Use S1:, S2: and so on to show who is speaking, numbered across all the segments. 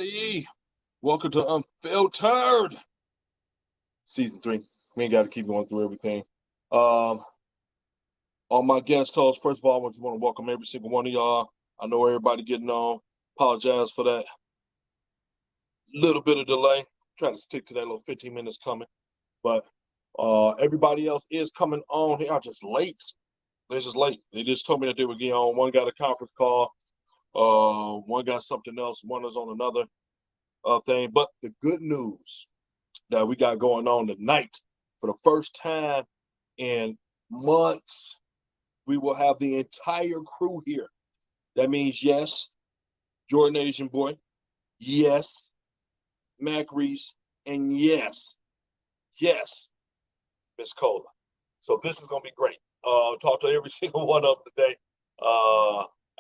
S1: everybody. Welcome to Unfiltered Season 3. We ain't got to keep going through everything. All my guest hosts, first of all, I just want to welcome every single one of y'all. I know everybody getting on. Apologize for that little bit of delay. Trying to stick to that little 15 minutes coming. But everybody else is coming on here. I'm just late. They're just late. They just told me that they would get on. One got a conference call. One got something else. One is on another thing. But the good news that we got going on tonight, for the first time in months, we will have the entire crew here. That means, yes, Jordan Asian Boy, yes, Mac Reese, and yes, Miss Cola. So this is going to be great. Talk to every single one of them today.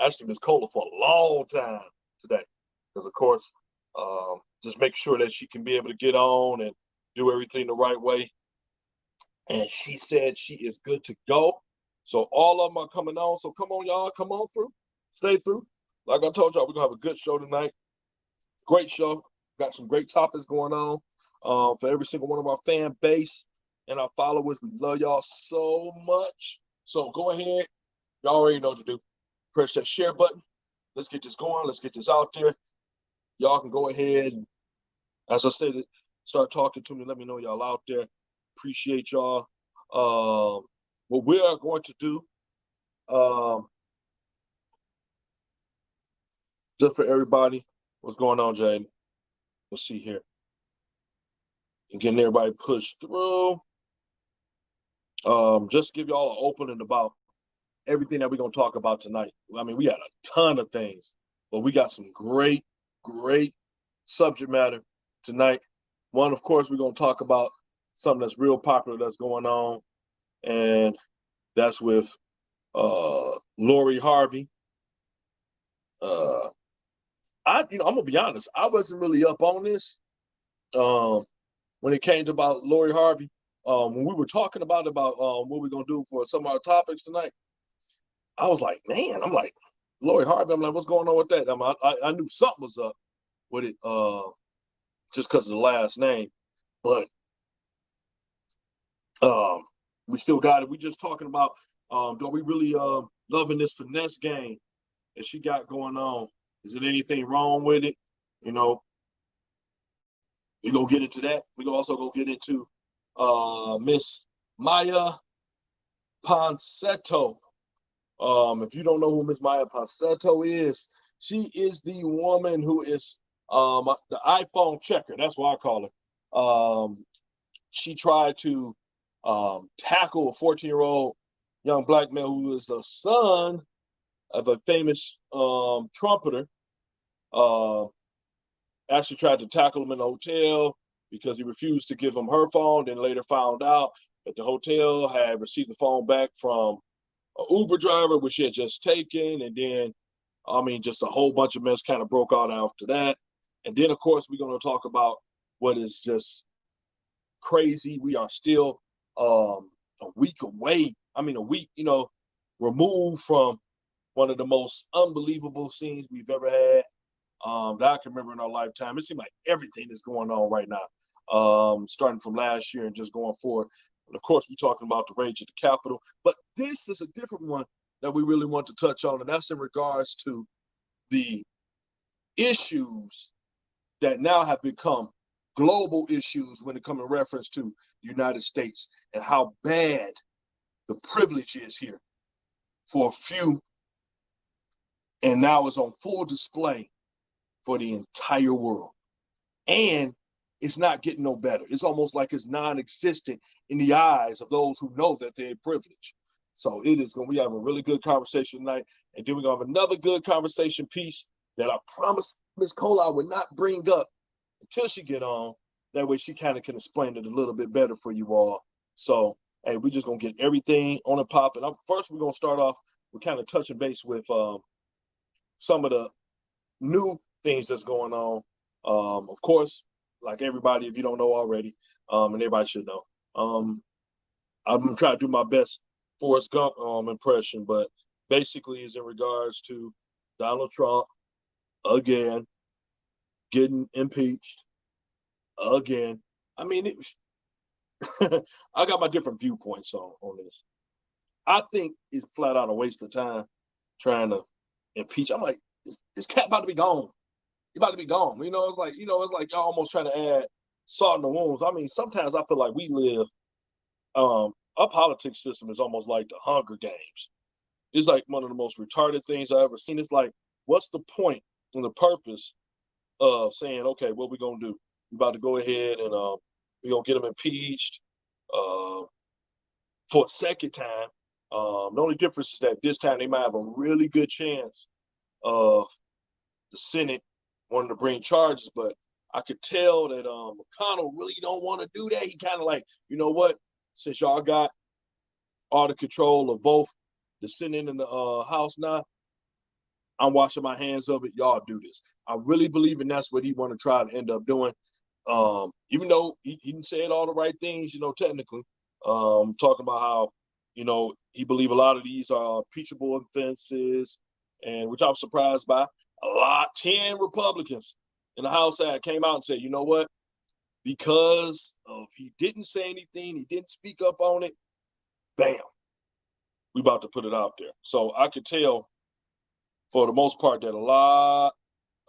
S1: Actually, Miss Cola for a long time today. Because, of course, just make sure that she can be able to get on and do everything the right way. And she said she is good to go. So all of them are coming on. So come on, y'all. Come on through. Stay through. Like I told y'all, we're going to have a good show tonight. Great show. Got some great topics going on for every single one of our fan base and our followers. We love y'all so much. So go ahead. Y'all already know what to do. Press that share button. Let's get this going. Let's get this out there. Y'all can go ahead and, as I said, start talking to me. Let me know y'all out there. Appreciate y'all. What we are going to do, just for everybody, what's going on, Jade? Let's see here. And getting everybody pushed through. Just to give y'all an opening about everything that we're going to talk about tonight. I mean, we got a ton of things, but we got some great subject matter tonight. One, of course, we're going to talk about something that's real popular that's going on, and that's with Lori Harvey. I'm gonna be honest, I wasn't really up on this when it came to about Lori Harvey. When we were talking about what we're gonna do for some of our topics tonight, I was like, man, I'm like, Lori Harvey, I'm like, what's going on with that? I knew something was up with it, just because of the last name, but we still got it. We just talking about, don't we really loving this finesse game that she got going on? Is there anything wrong with it? You know, we're gonna get into that. We're also gonna get into Miss Maya Ponsetto. If you don't know who Miss Maya Ponsetto is, she is the woman who is the iPhone checker. That's what I call her. She tried to tackle a 14-year-old young black man who is the son of a famous trumpeter. Actually tried to tackle him in a hotel because he refused to give him her phone, then later found out that the hotel had received the phone back from an Uber driver, which he had just taken. And then, just a whole bunch of mess kind of broke out after that. And then, of course, we're going to talk about what is just crazy. We are still a week away. A week, removed from one of the most unbelievable scenes we've ever had that I can remember in our lifetime. It seems like everything is going on right now, starting from last year and just going forward. And of course, we're talking about the rage at the Capitol. But this is a different one that we really want to touch on, and that's in regards to the issues that now have become global issues when it comes in reference to the United States and how bad the privilege is here for a few, and now it's on full display for the entire world. And it's not getting no better. It's almost like it's non-existent in the eyes of those who know that they're privileged. So we have a really good conversation tonight, and then we're gonna have another good conversation piece that I promised Ms. Cola I would not bring up until she get on. That way she kind of can explain it a little bit better for you all. So, hey, we're just gonna get everything on and popping. First, we're gonna start off with kind of touching base with some of the new things that's going on. Of course, like everybody, if you don't know already, and everybody should know, I'm gonna try to do my best Forrest Gump impression, but basically is in regards to Donald Trump again getting impeached again. I mean, I got my different viewpoints on this. I think it's flat out a waste of time trying to impeach. I'm like, this cat about to be gone. He about to be gone. It's like, y'all almost trying to add salt in the wounds. I mean, sometimes I feel like we live, our politics system is almost like the Hunger Games. It's like one of the most retarded things I ever seen. It's like, what's the point and the purpose of saying, okay, what we gonna do? We about to go ahead and we gonna get them impeached for a second time. The only difference is that this time they might have a really good chance of the Senate wanting to bring charges, but I could tell that McConnell really don't want to do that. He kind of like, you know what? Since y'all got all the control of both the Senate and the House now, I'm washing my hands of it. Y'all do this. I really believe, and that's what he want to try to end up doing. Even though he didn't say all the right things, technically, talking about how, he believe a lot of these are impeachable offenses, and which I'm surprised by. 10 Republicans in the House side came out and said, you know what? Because of he didn't say anything, he didn't speak up on it, bam, we about to put it out there. So I could tell for the most part that a lot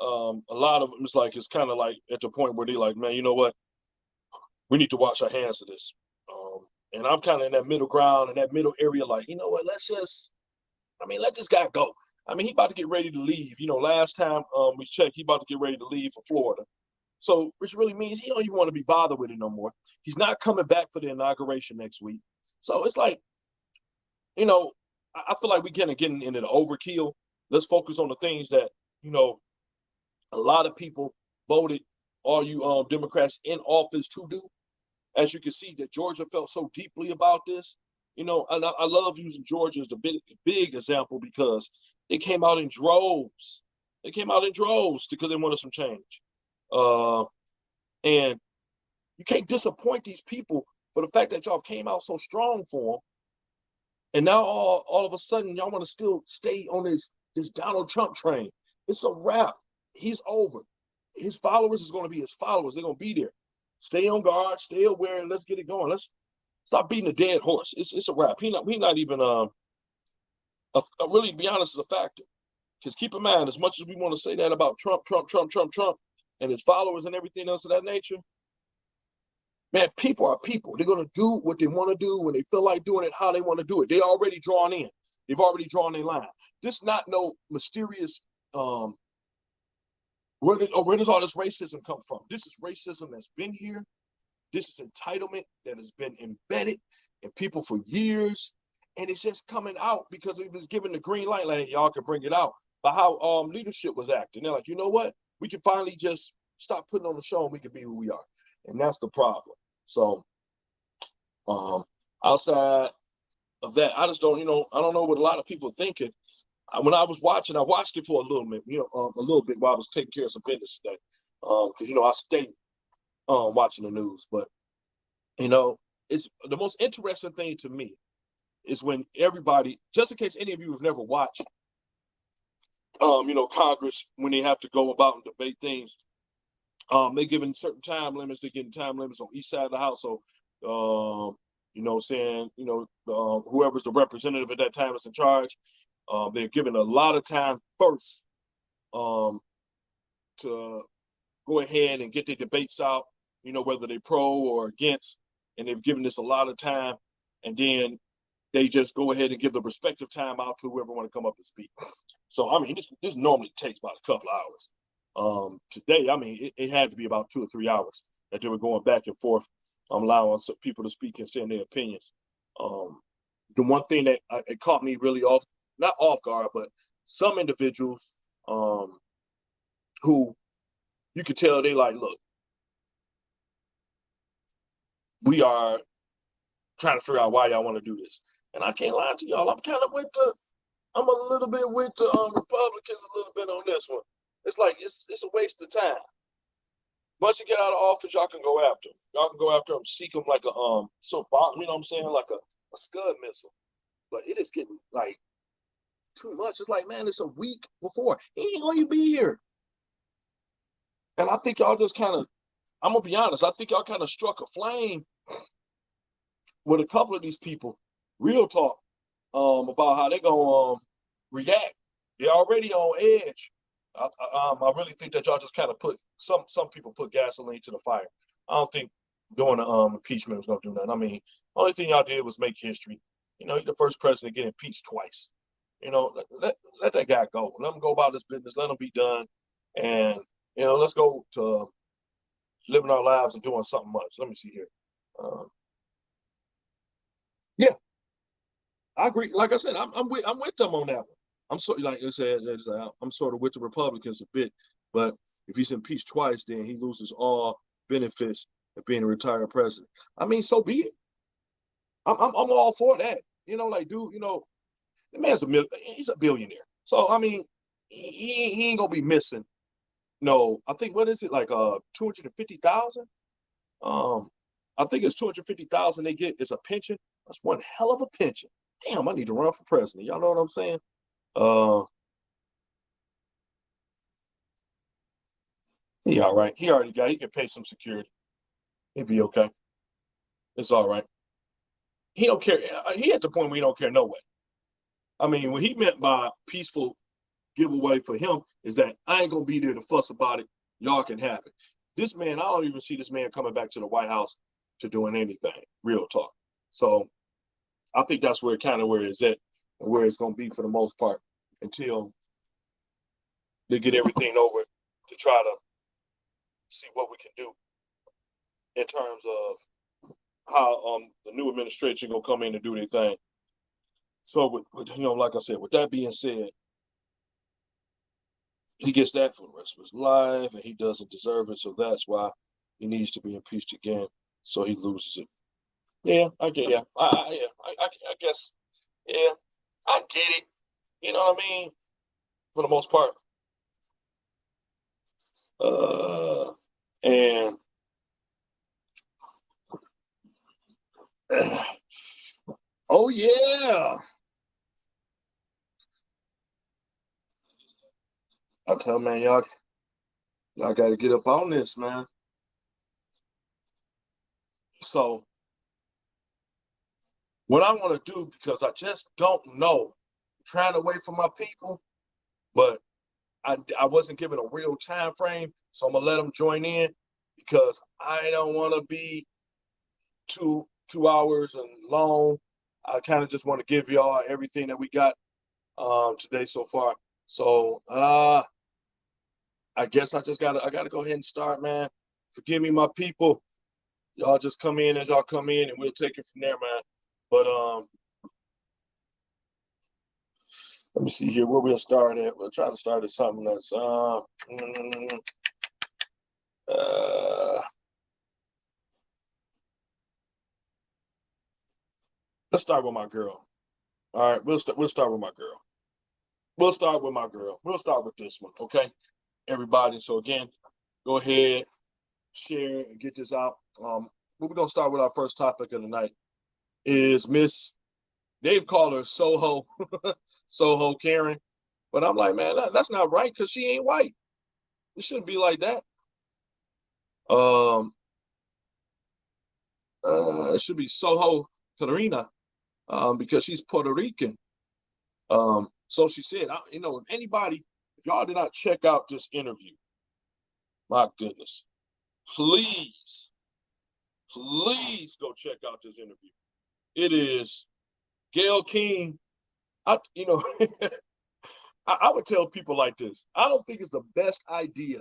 S1: of them, it's kind of like at the point where they're like, man, you know what? We need to wash our hands of this. And I'm kind of in that middle ground, in that middle area, like, you know what? let this guy go. I mean, he about to get ready to leave. Last time we checked, he about to get ready to leave for Florida. So, which really means he don't even want to be bothered with it no more. He's not coming back for the inauguration next week. So it's like, I feel like we kind of getting into the overkill. Let's focus on the things that, a lot of people voted all you Democrats in office to do. As you can see, that Georgia felt so deeply about this. And I love using Georgia as the big example because they came out in droves. They came out in droves because they wanted some change. And you can't disappoint these people for the fact that y'all came out so strong for them. And now all of a sudden, y'all want to still stay on this Donald Trump train. It's a wrap. He's over. His followers is going to be his followers. They're going to be there. Stay on guard. Stay aware, and let's get it going. Let's stop beating a dead horse. It's a wrap. He not even really, to be honest, is a factor. Because keep in mind, as much as we want to say that about Trump, and his followers and everything else of that nature, man, people are people. They're going to do what they want to do when they feel like doing it, how they want to do it. They're already drawn in. They've already drawn their line. This not no mysterious, where does all this racism come from? This is racism that's been here. This is entitlement that has been embedded in people for years. And it's just coming out because it was given the green light, like, hey, y'all can bring it out. But how leadership was acting. They're like, you know what? We can finally just stop putting on the show and we can be who we are. And that's the problem. So outside of that, I just don't, I don't know what a lot of people are thinking. When I was watching, I watched it for a little bit, while I was taking care of some business today. Because, I stay watching the news. But, it's the most interesting thing to me is when everybody, just in case any of you have never watched, Congress, when they have to go about and debate things, they're given certain time limits. They're getting time limits on each side of the house. So, whoever's the representative at that time is in charge. They're given a lot of time first to go ahead and get their debates out, whether they're pro or against. And they've given this a lot of time. And then they just go ahead and give the respective time out to whoever want to come up and speak. So, I mean, this normally takes about a couple hours. Today, I mean, it had to be about 2 or 3 hours that they were going back and forth, allowing some people to speak and saying their opinions. The one thing that it caught me really not off guard, but some individuals who you could tell they like, look, we are trying to figure out why y'all want to do this. And I can't lie to y'all, I'm a little bit with the Republicans a little bit on this one. It's like, it's a waste of time. Once you get out of office, y'all can go after them. Y'all can go after them, seek them like a like a Scud missile. But it is getting like too much. It's like, man, it's a week before. He ain't gonna be here. And I think y'all just kind of, I'm gonna be honest, I think y'all kind of struck a flame with a couple of these people, real talk, about how they gonna react. They're already on edge. I really think that y'all just kind of put some people put gasoline to the fire. I don't think doing the impeachment was gonna do nothing. I mean, only thing y'all did was make history. You know, he's the first president to get impeached twice. You know, let that guy go. Let him go about his business. Let him be done. And let's go to living our lives and doing something much. Let me see here. Uh, yeah, I agree. Like I said, I'm with them on that one. I'm sort like I said, I'm sort of with the Republicans a bit, but if he's impeached twice, then he loses all benefits of being a retired president. I mean, so be it. I'm all for that. Like, dude, the man's he's a billionaire. So I mean, he ain't gonna be missing. No, I think what is it like 250,000? Um, I think it's 250,000 they get is a pension. That's one hell of a pension. Damn, I need to run for president. Y'all know what I'm saying? Uh, he all right. He can pay some security. He'll be okay. It's all right. He don't care. He at the point where he don't care no way. I mean, what he meant by peaceful giveaway for him is that I ain't gonna be there to fuss about it. Y'all can have it. This man, I don't even see this man coming back to the White House to doing anything. Real talk. So I think that's where it's at and where it's gonna be for the most part until they get everything over to try to see what we can do in terms of how the new administration gonna come in and do their thing. So like I said, with that being said, he gets that for the rest of his life, and he doesn't deserve it. So that's why he needs to be impeached again, so he loses it. Yeah, I get. Yeah, I guess. Yeah, I get it. You know what I mean? For the most part. And oh yeah, I tell man, y'all got to get up on this, man. So what I want to do, because I just don't know, I'm trying to wait for my people, but I wasn't given a real time frame, so I'm gonna let them join in because I don't want to be 2 hours and long. I kind of just want to give y'all everything that we got today so far. So I guess I gotta go ahead and start, man. Forgive me, my people. Y'all just come in as y'all come in, and we'll take it from there, man. But let me see here where we'll start at. We'll try to start at something that's uh, let's start with my girl. All right, we'll start with my girl. We'll start with my girl. We'll start with this one, okay, everybody. So again, go ahead, share, and get this out. We're gonna start with our first topic of the night. Is Miss They've called her Soho, Soho Karen, but I'm like, man, that's not right because she ain't white. It shouldn't be like that. Um, it should be Soho Karina, because she's Puerto Rican. So she said, if anybody, if y'all did not check out this interview, my goodness, please, please go check out this interview. It is Gayle King. I would tell people like this. I don't think it's the best idea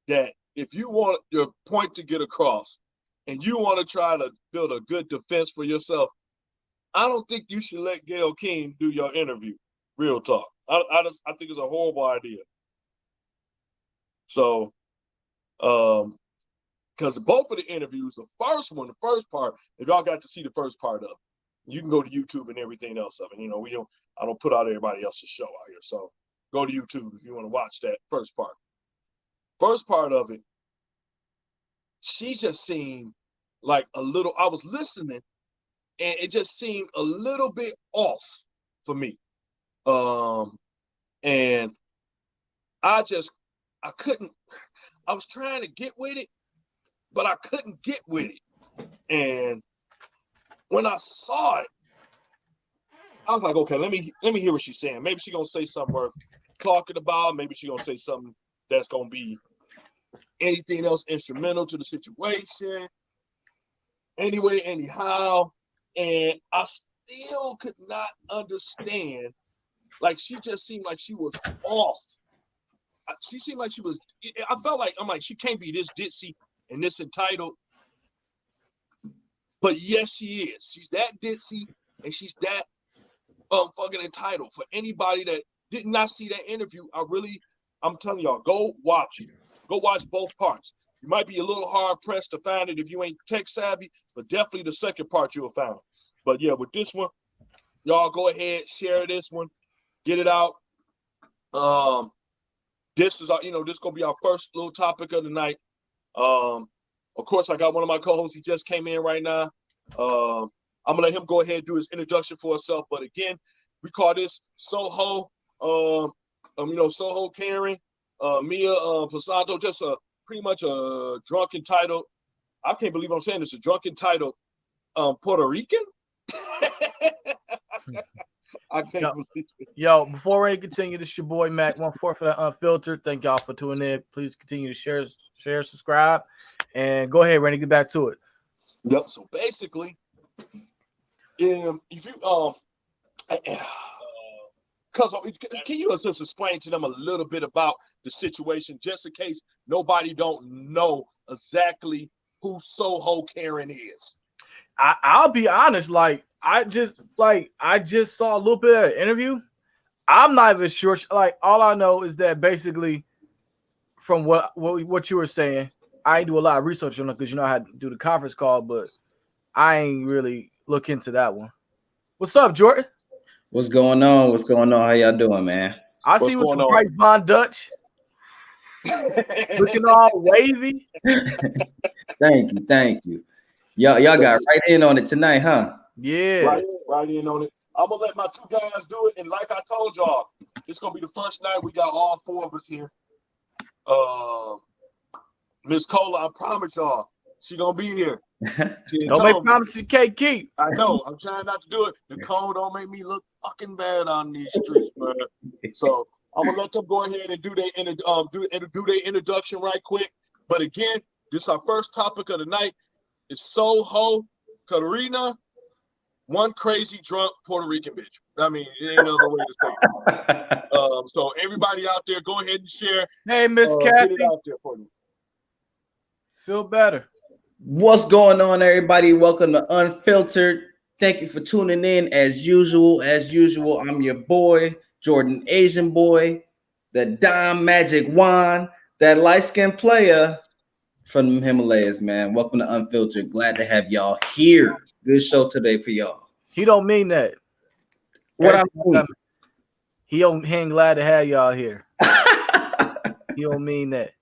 S1: that if you want your point to get across and you want to try to build a good defense for yourself, I don't think you should let Gayle King do your interview. Real talk. I think it's a horrible idea. So, because both of the interviews, the first part, if y'all got to see the first part of it, you can go to YouTube and everything else of it. I don't put out everybody else's show out here. So go to YouTube if you want to watch that first part. First part of it, she just seemed like a little, I was listening and it just seemed a little bit off for me. And I couldn't, I was trying to get with it, but I couldn't get with it. And when I saw it, I was like, okay, let me hear what she's saying. Maybe she's gonna say something worth talking about. Maybe she's gonna say something that's gonna be anything else instrumental to the situation. Anyway, anyhow, and I still could not understand. Like, she just seemed like she was off. She seemed like she was. I felt like I'm like, she can't be this ditzy and this entitled. But yes, she is. She's that ditzy and she's that fucking entitled. For anybody that did not see that interview, I'm telling y'all, go watch it. Go watch both parts. You might be a little hard pressed to find it if you ain't tech savvy, but definitely the second part you'll find. But yeah, with this one, y'all go ahead, share this one, get it out. This is this gonna be our first little topic of the night. Of course, I got one of my co-hosts. He just came in right now. I'm gonna let him go ahead and do his introduction for himself. But again, we call this Soho. Soho Karen, Mia Pasanto, just pretty much a drunk entitled. I can't believe I'm saying this. A drunk entitled Puerto Rican. I can't believe it.
S2: Yo, before we continue, this is your boy Mac 14 for the Unfiltered. Thank y'all for tuning in. Please continue to share, subscribe, and go ahead, Randy, get back to it.
S1: Yep. So basically, if you can you just explain to them a little bit about the situation, just in case nobody don't know exactly who Soho Karen is?
S2: I'll be honest, I just saw a little bit of the interview. I'm not even sure. Like, all I know is that basically, from what you were saying, I ain't do a lot of research on it because I had to do the conference call, but I ain't really look into that one. What's up, Jordan?
S3: What's going on? What's going on? How y'all doing, man?
S2: I see with the Bryce Bond Dutch looking all wavy.
S3: Thank you. Y'all got right in on it tonight, huh?
S2: Yeah.
S1: Right in on it. I'm gonna let my two guys do it, and like I told y'all, it's gonna be the first night we got all four of us here. Miss Cola, I promise y'all, she gonna be here.
S2: Don't make promises you can't keep.
S1: I know. I'm trying not to do it. Nicole, don't make me look fucking bad on these streets, man. So I'm gonna let them go ahead and do their introduction right quick. But again, this is our first topic of the night. It's Soho Karina, one crazy drunk Puerto Rican bitch. I mean, it ain't another way to say it. So everybody out there, go ahead and share.
S2: Hey, Miss Kathy.
S1: Get it out there for me.
S2: Feel better.
S3: What's going on, everybody? Welcome to Unfiltered. Thank you for tuning in as usual. I'm your boy, Jordan Asian boy, the Dime Magic Wand, that light-skinned player from the Himalayas, man. Welcome to Unfiltered. Glad to have y'all here. Good show today for y'all.
S2: He don't mean that.
S3: What I mean?
S2: He ain't glad to have y'all here. He don't mean that.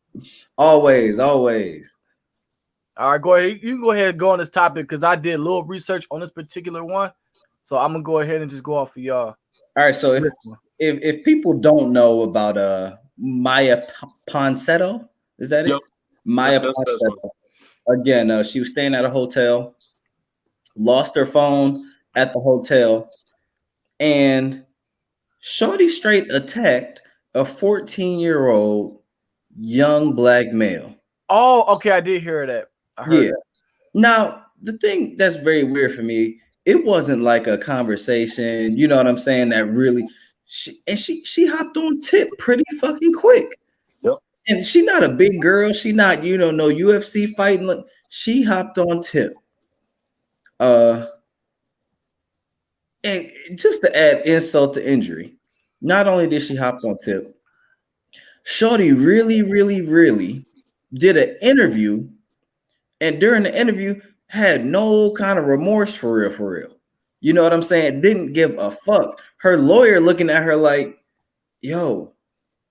S3: Always.
S2: All right, go ahead. You can go ahead and go on this topic because I did a little research on this particular one. So I'm gonna go ahead and just go off for y'all.
S3: All right. So if people don't know about Maya Ponsetto, is that it? Maya Ponsetto. Again, she was staying at a hotel, lost her phone at the hotel, and shorty straight attacked a 14-year-old young black male.
S2: Oh, okay. I did hear that. I heard that.
S3: Now, the thing that's very weird for me, it wasn't like a conversation, you know what I'm saying, that really she hopped on tip pretty fucking quick.
S1: Yep.
S3: And she not a big girl, she not, no UFC fighting. She hopped on tip. And just to add insult to injury, not only did she hop on tip, shorty really did an interview, and during the interview had no kind of remorse for real. You know what I'm saying? Didn't give a fuck. Her lawyer looking at her like, yo,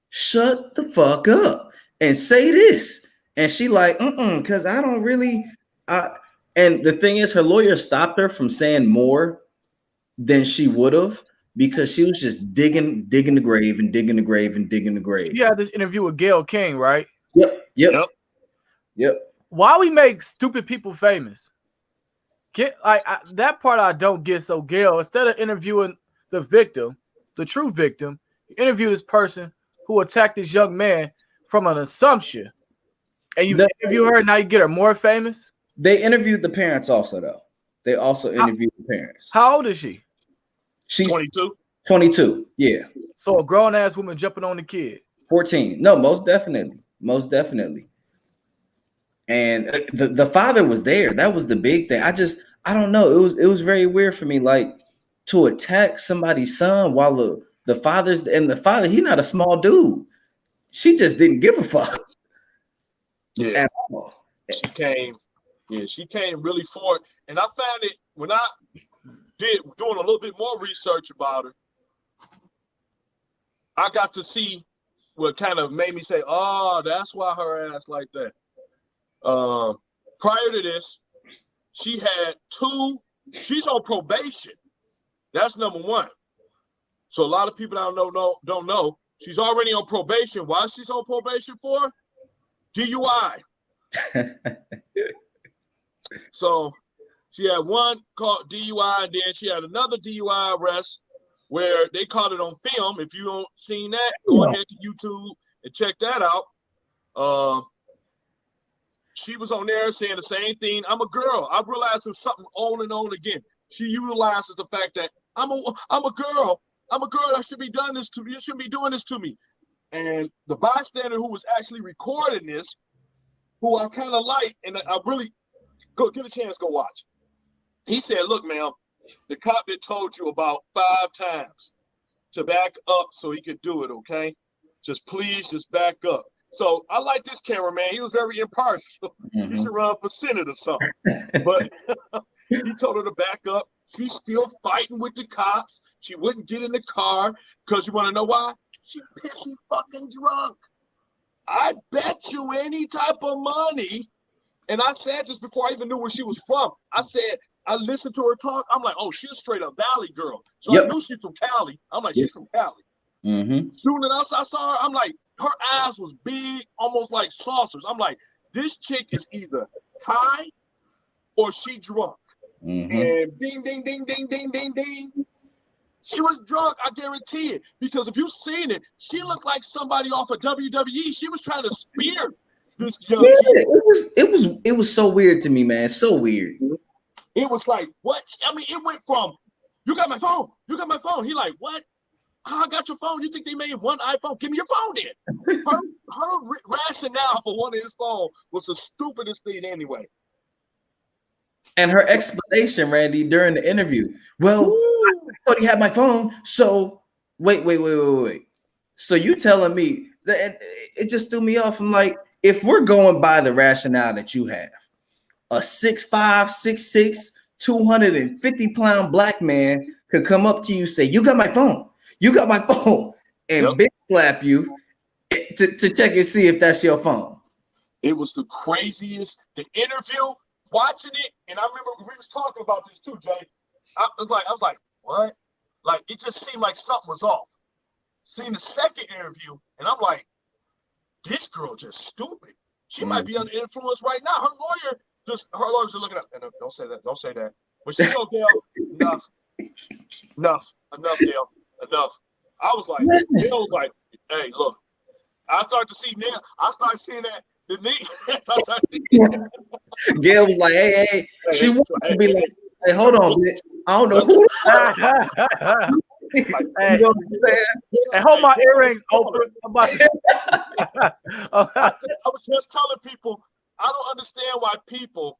S3: shut the fuck up and say this. And she like, because I don't really. And the thing is, her lawyer stopped her from saying more than she would have because she was just digging the grave and digging the grave.
S2: She had this interview with Gayle King, right?
S3: Yep. Yep. Yep.
S2: Why we make stupid people famous? That part I don't get. So Gail, instead of interviewing the victim, the true victim, you interview this person who attacked this young man from an assumption, and you interview her. Now you get her more famous.
S3: They interviewed the parents also, though. They also interviewed the parents.
S2: How old is she?
S1: She's 22.
S3: 22. Yeah.
S2: So a grown ass woman jumping on the kid.
S3: 14. No, most definitely. Most definitely. And the father was there. That was the big thing. I don't know. It was very weird for me, like, to attack somebody's son while the father's and the father, he's not a small dude. She just didn't give a fuck.
S1: Yeah.
S3: At all.
S1: She came really for it. And I found it when I doing a little bit more research about her, I got to see what kind of made me say, oh, that's why her ass like that. Prior to this, she had she's on probation. That's number one. So a lot of people don't know. She's already on probation. Why she's on probation for? DUI. So she had one called DUI, and then she had another DUI arrest where they caught it on film. If you don't seen that, go ahead to YouTube and check that out. She was on there saying the same thing. I'm a girl. I realized there's something on and on again. She utilizes the fact that I'm a girl. I'm a girl. I should be doing this to me. You shouldn't be doing this to me. And the bystander who was actually recording this, who I kind of like, and I really get a chance, go watch. He said, "Look, ma'am, the cop had told you about 5 times to back up so he could do it. Okay, please back up." So I like this cameraman. He was very impartial. Mm-hmm. He should run for Senate or something. But he told her to back up. She's still fighting with the cops. She wouldn't get in the car because you want to know why? She pissy fucking drunk. I bet you any type of money. And I said this before I even knew where she was from. I said, I listened to her talk. I'm like, oh, she's straight up Valley girl. So I knew she's from Cali. I'm like, she's from Cali.
S3: Mm-hmm.
S1: Soon as I saw her, I'm like, her ass was big, almost like saucers. I'm like, this chick is either high or she drunk. Mm-hmm. And ding, ding, ding, ding, ding, ding, ding. She was drunk, I guarantee it. Because if you've seen it, she looked like somebody off of WWE. She was trying to spear this young kid.
S3: It was so weird to me, man. So weird.
S1: It was like, what? I mean, it went from, you got my phone. You got my phone. He like, what? I got your phone. You think they made one iPhone? Give me your phone then. Her rationale for one of his phone was the stupidest thing anyway.
S3: And her explanation, Randy, during the interview. Well, I thought he had my phone. So wait. So you telling me that it just threw me off. I'm like, if we're going by the rationale that you have, a 6'5", 6'6", 250-pound black man could come up to you and say, you got my phone. You got my phone, and bitch slap you to check and see if that's your phone.
S1: It was the craziest. The interview, watching it, and I remember we was talking about this too, Jay. I was like, what? Like, it just seemed like something was off. Seen the second interview, and I'm like, this girl just stupid. She might be under influence right now. Her lawyers are looking up. Don't say that. Don't say that. But she go, Gail, enough, Gail. Enough. I was like, Gail was like, hey, look. I started seeing that.
S3: Gail was like, hey. She wanted to be like, hey, hold on, bitch. I don't know who.
S2: Hey, hold my earrings open.
S1: I was just telling people, I don't understand why people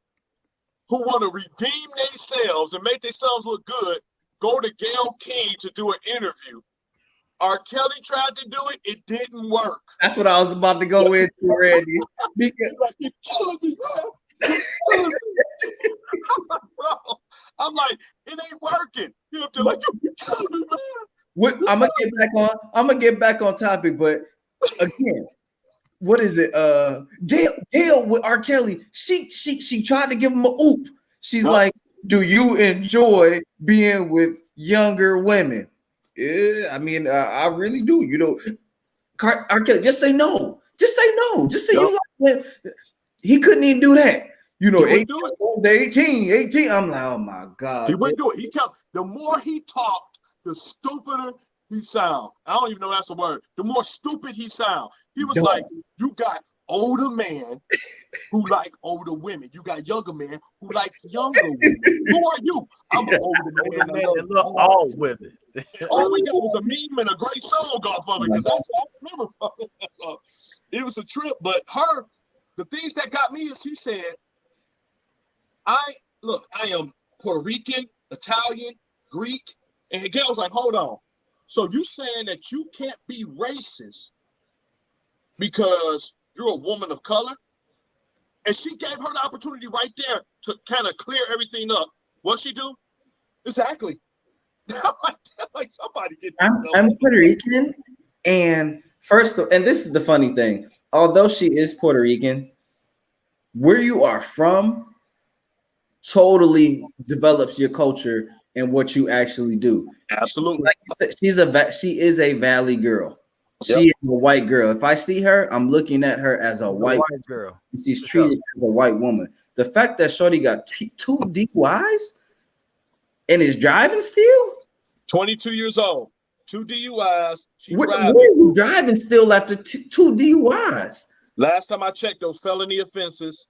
S1: who want to redeem themselves and make themselves look good go to Gayle King to do an interview. R. Kelly tried to do it. It didn't work.
S3: That's what I was about to go into, Randy. Because
S1: you're killing me, bro. You're killing me. I'm like, it ain't working. They're like, you're killing me, man.
S3: I'm gonna get back on topic, but again, what is it? Gayle with R. Kelly, she tried to give him a oop. She's like, do you enjoy being with younger women? Yeah, I mean, I really do. R. Kelly, just say no. Just say no. Just say
S1: Yep.
S3: you like him. He couldn't even do that. You know,
S1: He wouldn't do it.
S3: 18. I'm like, oh my God.
S1: He wouldn't do it. He kept, the more he talked, the stupider he sound. I don't even know that's a word. The more stupid he sound. He was like, you got older men who like older women. You got younger men who like younger women. Who are you? I'm an older man.
S2: That love all women.
S1: All we got was a meme and a great song off of it, because that's all I remember from it. That's all. It was a trip, but the things that got me is he said, I am Puerto Rican, Italian, Greek, and again I was like, hold on. So you saying that you can't be racist because you're a woman of color? And she gave her the opportunity right there to kind of clear everything up. What she do? Exactly. like somebody get.
S3: I'm Puerto Rican, and and this is the funny thing. Although she is Puerto Rican, where you are from totally develops your culture and what you actually do.
S1: Absolutely.
S3: Like you said, she is a Valley girl.
S1: Yep.
S3: She is a white girl. If I see her, I'm looking at her as a white
S2: girl.
S3: She's treated as a white woman. The fact that Shorty got 2 DUIs and is driving still?
S1: 22 years old, 2 DUIs.
S3: Where are you driving still after 2 DUIs?
S1: Last time I checked, those felony offenses.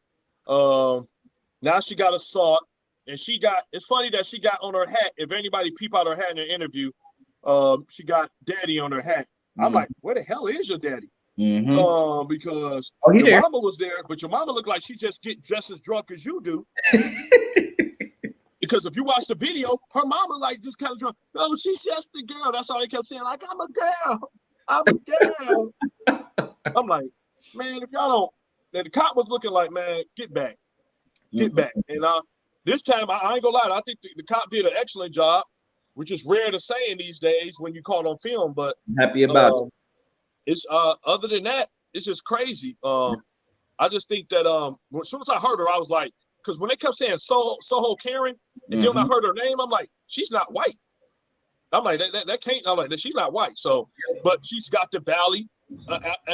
S1: Now she got assault, and it's funny that she got on her hat. If anybody peep out her hat in an interview, she got daddy on her hat. I'm like, where the hell is your daddy? Because your mama was there, but your mama looked like she just as drunk as you do. Because if you watch the video, her mama like just kind of drunk. No, she's just a girl. That's all they kept saying. Like, I'm a girl. I'm a girl. I'm like, man, if y'all don't. And the cop was looking like, man, get back. Get back. And this time, I ain't gonna lie, I think the cop did an excellent job, which is rare to say in these days when you caught on film. But
S3: I'm happy about it.
S1: It's other than that, it's just crazy. I just think that as soon as I heard her, I was like, because when they kept saying Soho Karen, and then when I heard her name, I'm like, she's not white. I'm like, that can't. I'm like, she's not white. So, but she's got the Valley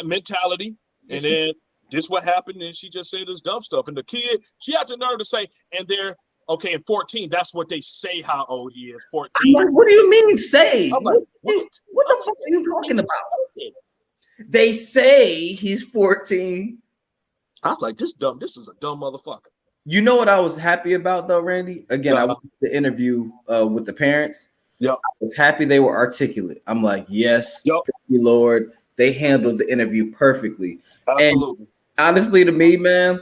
S1: mentality, and then this what happened, and she just said this dumb stuff. And the kid, she had the nerve to say, and they're okay in 14. That's what they say how old he is. 14.
S3: I'm like, what do you mean say?
S1: I'm like,
S3: what the fuck are you talking about? They say he's 14.
S1: I was like, this is a dumb motherfucker.
S3: You know what I was happy about though, Randy? Again, I watched the interview with the parents.
S1: Yeah,
S3: I was happy they were articulate. I'm like, yes, thank you, Lord. They handled the interview perfectly.
S1: Absolutely.
S3: And honestly, to me, man,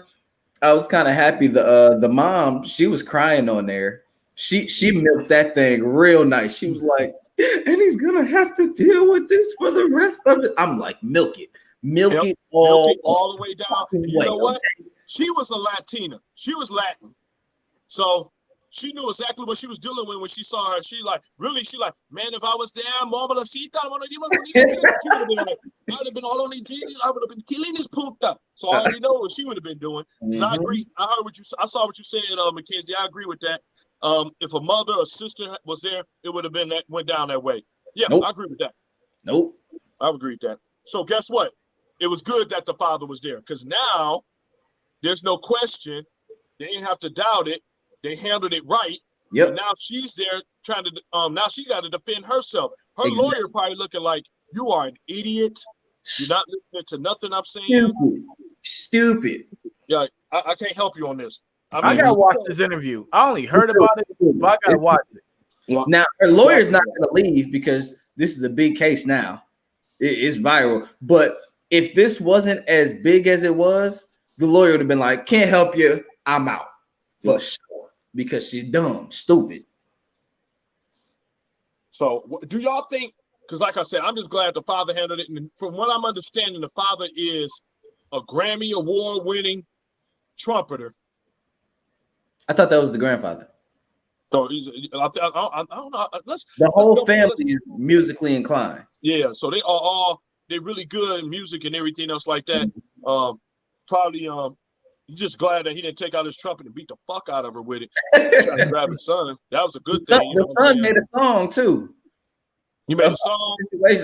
S3: I was kind of happy. The mom, she was crying on there. She milked that thing real nice. She was like, and he's gonna have to deal with this for the rest of it. I'm like, milk it all
S1: the way down. You know what? She was a Latina. She was Latin. So she knew exactly what she was dealing with when she saw her. She like, man, if I was there, Momalacita, I would have been like, I would have been all on the I would have been killing this punta. So I already know what she would have been doing. I agree. I saw what you said, Mackenzie. I agree with that. If a mother or sister was there, it would have been went down that way. Yeah, I agree with that. I agree with that. So guess what? It was good that the father was there, because now there's no question. They didn't have to doubt it. They handled it right. Yep. And now she's there trying to. Now she got to defend herself. Her lawyer probably looking like, you are an idiot. You're not listening to nothing I'm saying.
S3: Stupid.
S1: Yeah, I can't help you on this.
S2: I gotta watch this interview. I only heard about it, but I gotta watch it.
S1: Yeah.
S3: Now her lawyer's not gonna leave because this is a big case now. It's viral. But if this wasn't as big as it was, the lawyer would have been like, can't help you, I'm out. For sure. Because she's dumb, stupid.
S1: So do y'all think, because like I said, I'm just glad the father handled it. And from what I'm understanding, the father is a Grammy award-winning trumpeter.
S3: I thought that was the grandfather.
S1: So I don't know.
S3: The whole family is musically inclined.
S1: Yeah, so they're really good in music and everything else like that. Probably he's just glad that he didn't take out his trumpet and beat the fuck out of her with it. Trying to grab his son. That was a good thing.
S3: The son made a song too.
S1: You made a song?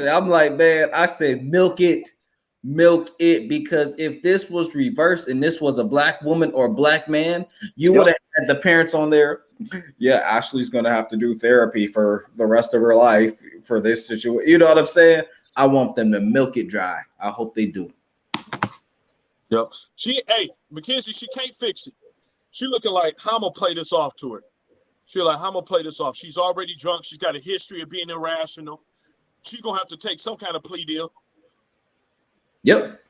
S3: I'm like, man, I said milk it. milk it, because if this was reversed and this was a black woman or black man, you
S1: Yep.
S3: would have had the parents on there. Yeah, Ashley's gonna have to do therapy for the rest of her life for this situation. You know what I'm saying? I want them to milk it dry. I hope they do.
S1: Yep. Mackenzie, she can't fix it. She looking like, how I'm gonna play this off to her. She like, how I'm gonna play this off. She's already drunk. She's got a history of being irrational. She's gonna have to take some kind of plea deal.
S3: Yep.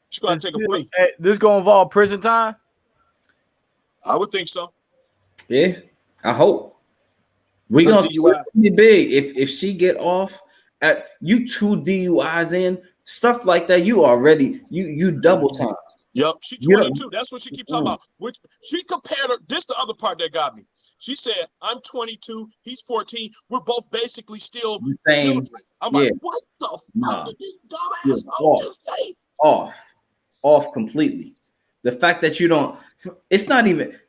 S1: She's gonna take a plea.
S2: This gonna involve prison time?
S1: I would think so.
S3: Yeah, I hope. We gonna be big if she get off at you 2 DUIs in stuff like that. You already you double time.
S1: Yep, she's 22. That's what she keeps talking about. Which she compared her. This the other part that got me. She said, "I'm 22. He's 14. We're both basically still children." I'm like, what the fuck did this dumbass just say?
S3: Off completely. The fact that you don't. It's not even.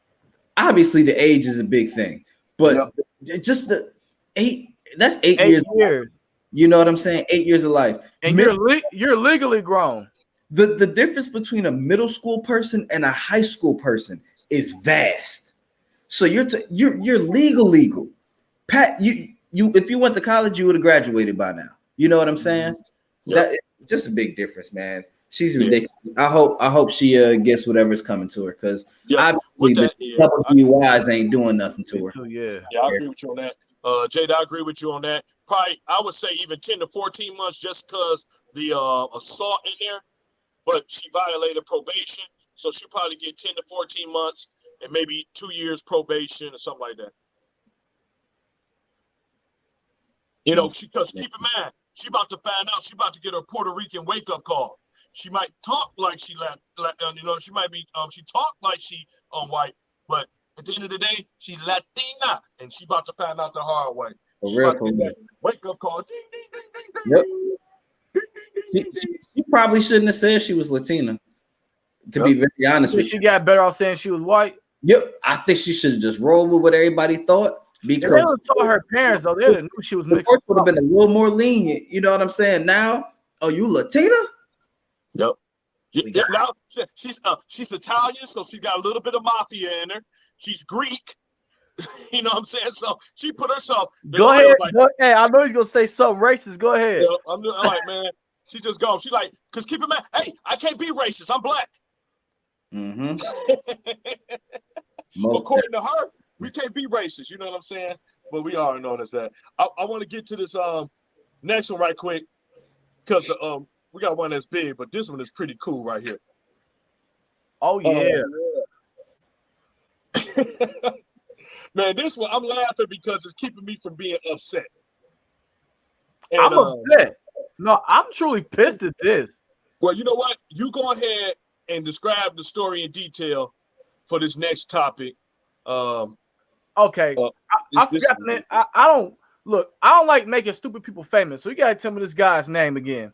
S3: Obviously, the age is a big thing, but just the 8. That's 8 years. You know what I'm saying? 8 years of life,
S2: and you're legally grown.
S3: The difference between a middle school person and a high school person is vast. So you're legal. Pat, you if you went to college, you would have graduated by now. You know what I'm saying? That it's just a big difference, man. She's ridiculous. I hope she gets whatever's coming to her, because obviously the WIs ain't doing nothing to her.
S1: Yeah, I agree with you on that. Jada, I agree with you on that. Probably, I would say even 10 to 14 months, just because the assault in there. But she violated probation, so she'll probably get 10 to 14 months and maybe 2 years probation or something like that. You know, because keep in mind, she about to find out, she about to get her Puerto Rican wake-up call. She might talk like she she might be, she talk like she white, but at the end of the day, she's Latina, and she about to find out the hard way. She about to get that wake-up call. Ding, ding, ding, ding, ding.
S3: Yep. She probably shouldn't have said she was Latina. To be very honest with you,
S2: she got better off saying she was white.
S3: Yep, I think she should have just rolled with what everybody thought. Because
S2: they saw her parents though, they knew she was mixed.
S3: Would have been a little more lenient. You know what I'm saying? Now, oh, you Latina?
S1: Yep. Now she's Italian, so she got a little bit of mafia in her. She's Greek. You know what I'm saying? So she put herself.
S2: Go ahead. Hey, I know he's gonna say something racist. Go ahead.
S1: You know, I'm like, man, she just go. She like, because keep in mind, hey, I can't be racist. I'm black.
S3: Mm-hmm.
S1: According to her, we can't be racist. You know what I'm saying? But we already know that's that. I want to get to this next one right quick, because we got one that's big, but this one is pretty cool right here.
S2: Oh yeah.
S1: Man, this one, I'm laughing because it's keeping me from being upset. And,
S2: I'm upset. No, I'm truly pissed at this.
S1: Well, you know what? You go ahead and describe the story in detail for this next topic.
S2: Okay. I forgot. I don't look. I don't like making stupid people famous. So you gotta tell me this guy's name again.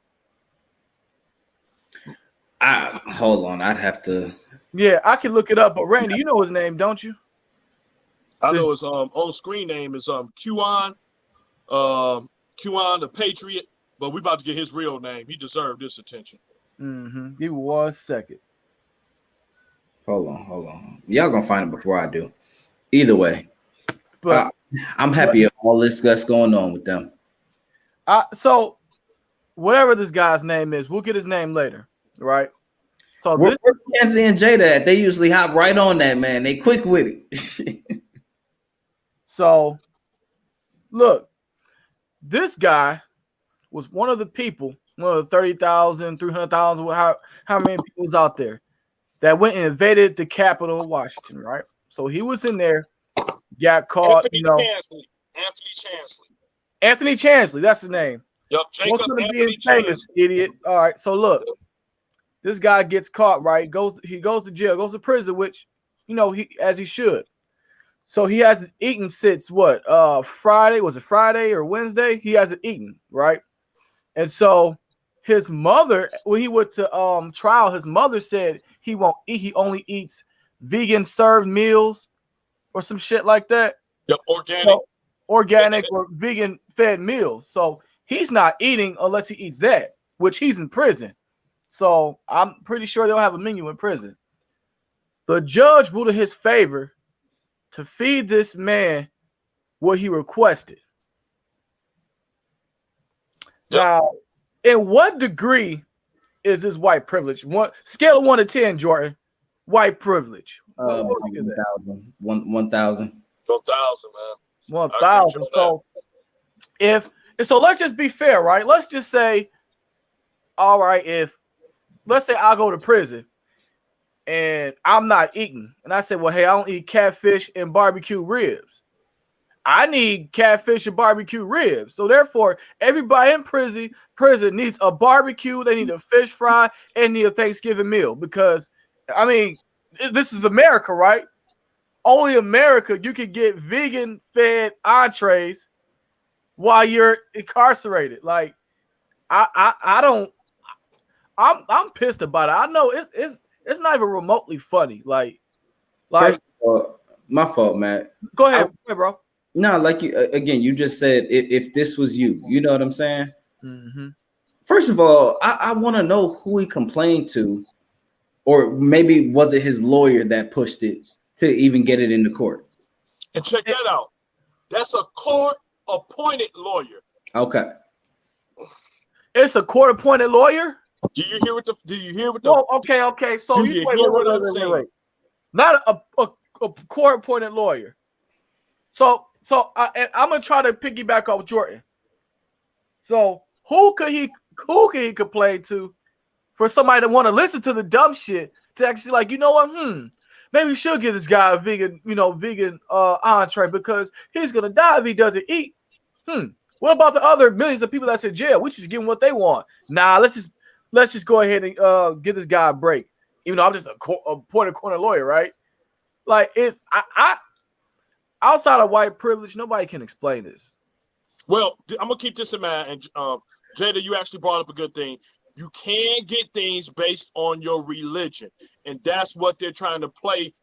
S3: Hold on. I'd have to.
S2: Yeah, I can look it up. But Randy, you know his name, don't you?
S1: I know his on-screen name is QAnon the Patriot, but we about to get his real name. He deserved this attention.
S2: Mm-hmm. Give me 1 second.
S3: Hold on. Y'all gonna find it before I do. Either way, but I'm happy of all this that's going on with them.
S2: So whatever this guy's name is, we'll get his name later, right? So
S3: where's Kenzie and Jada at? They usually hop right on that, man. They quick with it.
S2: So, look, this guy was one of the people, one of the 30,000, 300,000, how many people was out there that went and invaded the capital of Washington, right? So he was in there, got caught, Anthony Chansley, that's his name.
S1: Yep, Jacob Anthony
S2: famous, idiot. All right, so look, this guy gets caught, right? He goes to jail, goes to prison, which, as he should. So he hasn't eaten since Friday? Was it Friday or Wednesday? He hasn't eaten, right? And so his mother, when he went to trial, his mother said he won't eat. He only eats vegan served meals or some shit like that.
S1: Yep, organic
S2: or vegan fed meals. So he's not eating unless he eats that, which he's in prison. So I'm pretty sure they don't have a menu in prison. The judge ruled in his favor to feed this man what he requested.
S1: Yep.
S2: Now, in what degree is this white privilege? Scale of 1 to 10, Jordan. White privilege. What would you give that?
S3: 1,000.
S1: 1,000, man.
S2: 1,000. So let's just be fair, right? Let's just say, all right, let's say I go to prison and I'm not eating, and I say, well, hey, I don't eat catfish and barbecue ribs. I need catfish and barbecue ribs. So therefore, everybody in prison needs a barbecue, they need a fish fry, and need a Thanksgiving meal. Because, I mean, this is America, right? Only America you can get vegan fed entrees while you're incarcerated. Like, I'm pissed about it. I know it's not even remotely funny. Like
S3: First of all, my fault, Matt.
S2: Go ahead, bro.
S3: No, like you just said, if this was you know what I'm saying?
S2: Mm-hmm.
S3: First of all, I want to know who he complained to, or maybe was it his lawyer that pushed it to even get it into court?
S1: And check that out. That's a court-appointed lawyer.
S3: Okay.
S2: It's a court-appointed lawyer?
S1: Do you hear what the
S2: Oh, okay. So wait. Not a court-appointed lawyer. So I'm gonna try to piggyback off Jordan. So who could he complain to for somebody to want to listen to the dumb shit to actually like, you know what? Maybe we should give this guy a vegan entree because he's gonna die if he doesn't eat. What about the other millions of people that's in jail? We should give them what they want. Nah, let's just go ahead and give this guy a break. Even though I'm just a corner lawyer, right? Like I outside of white privilege, nobody can explain this.
S1: Well, I'm gonna keep this in mind. And Jada, you actually brought up a good thing. You can get things based on your religion, and that's what they're trying to play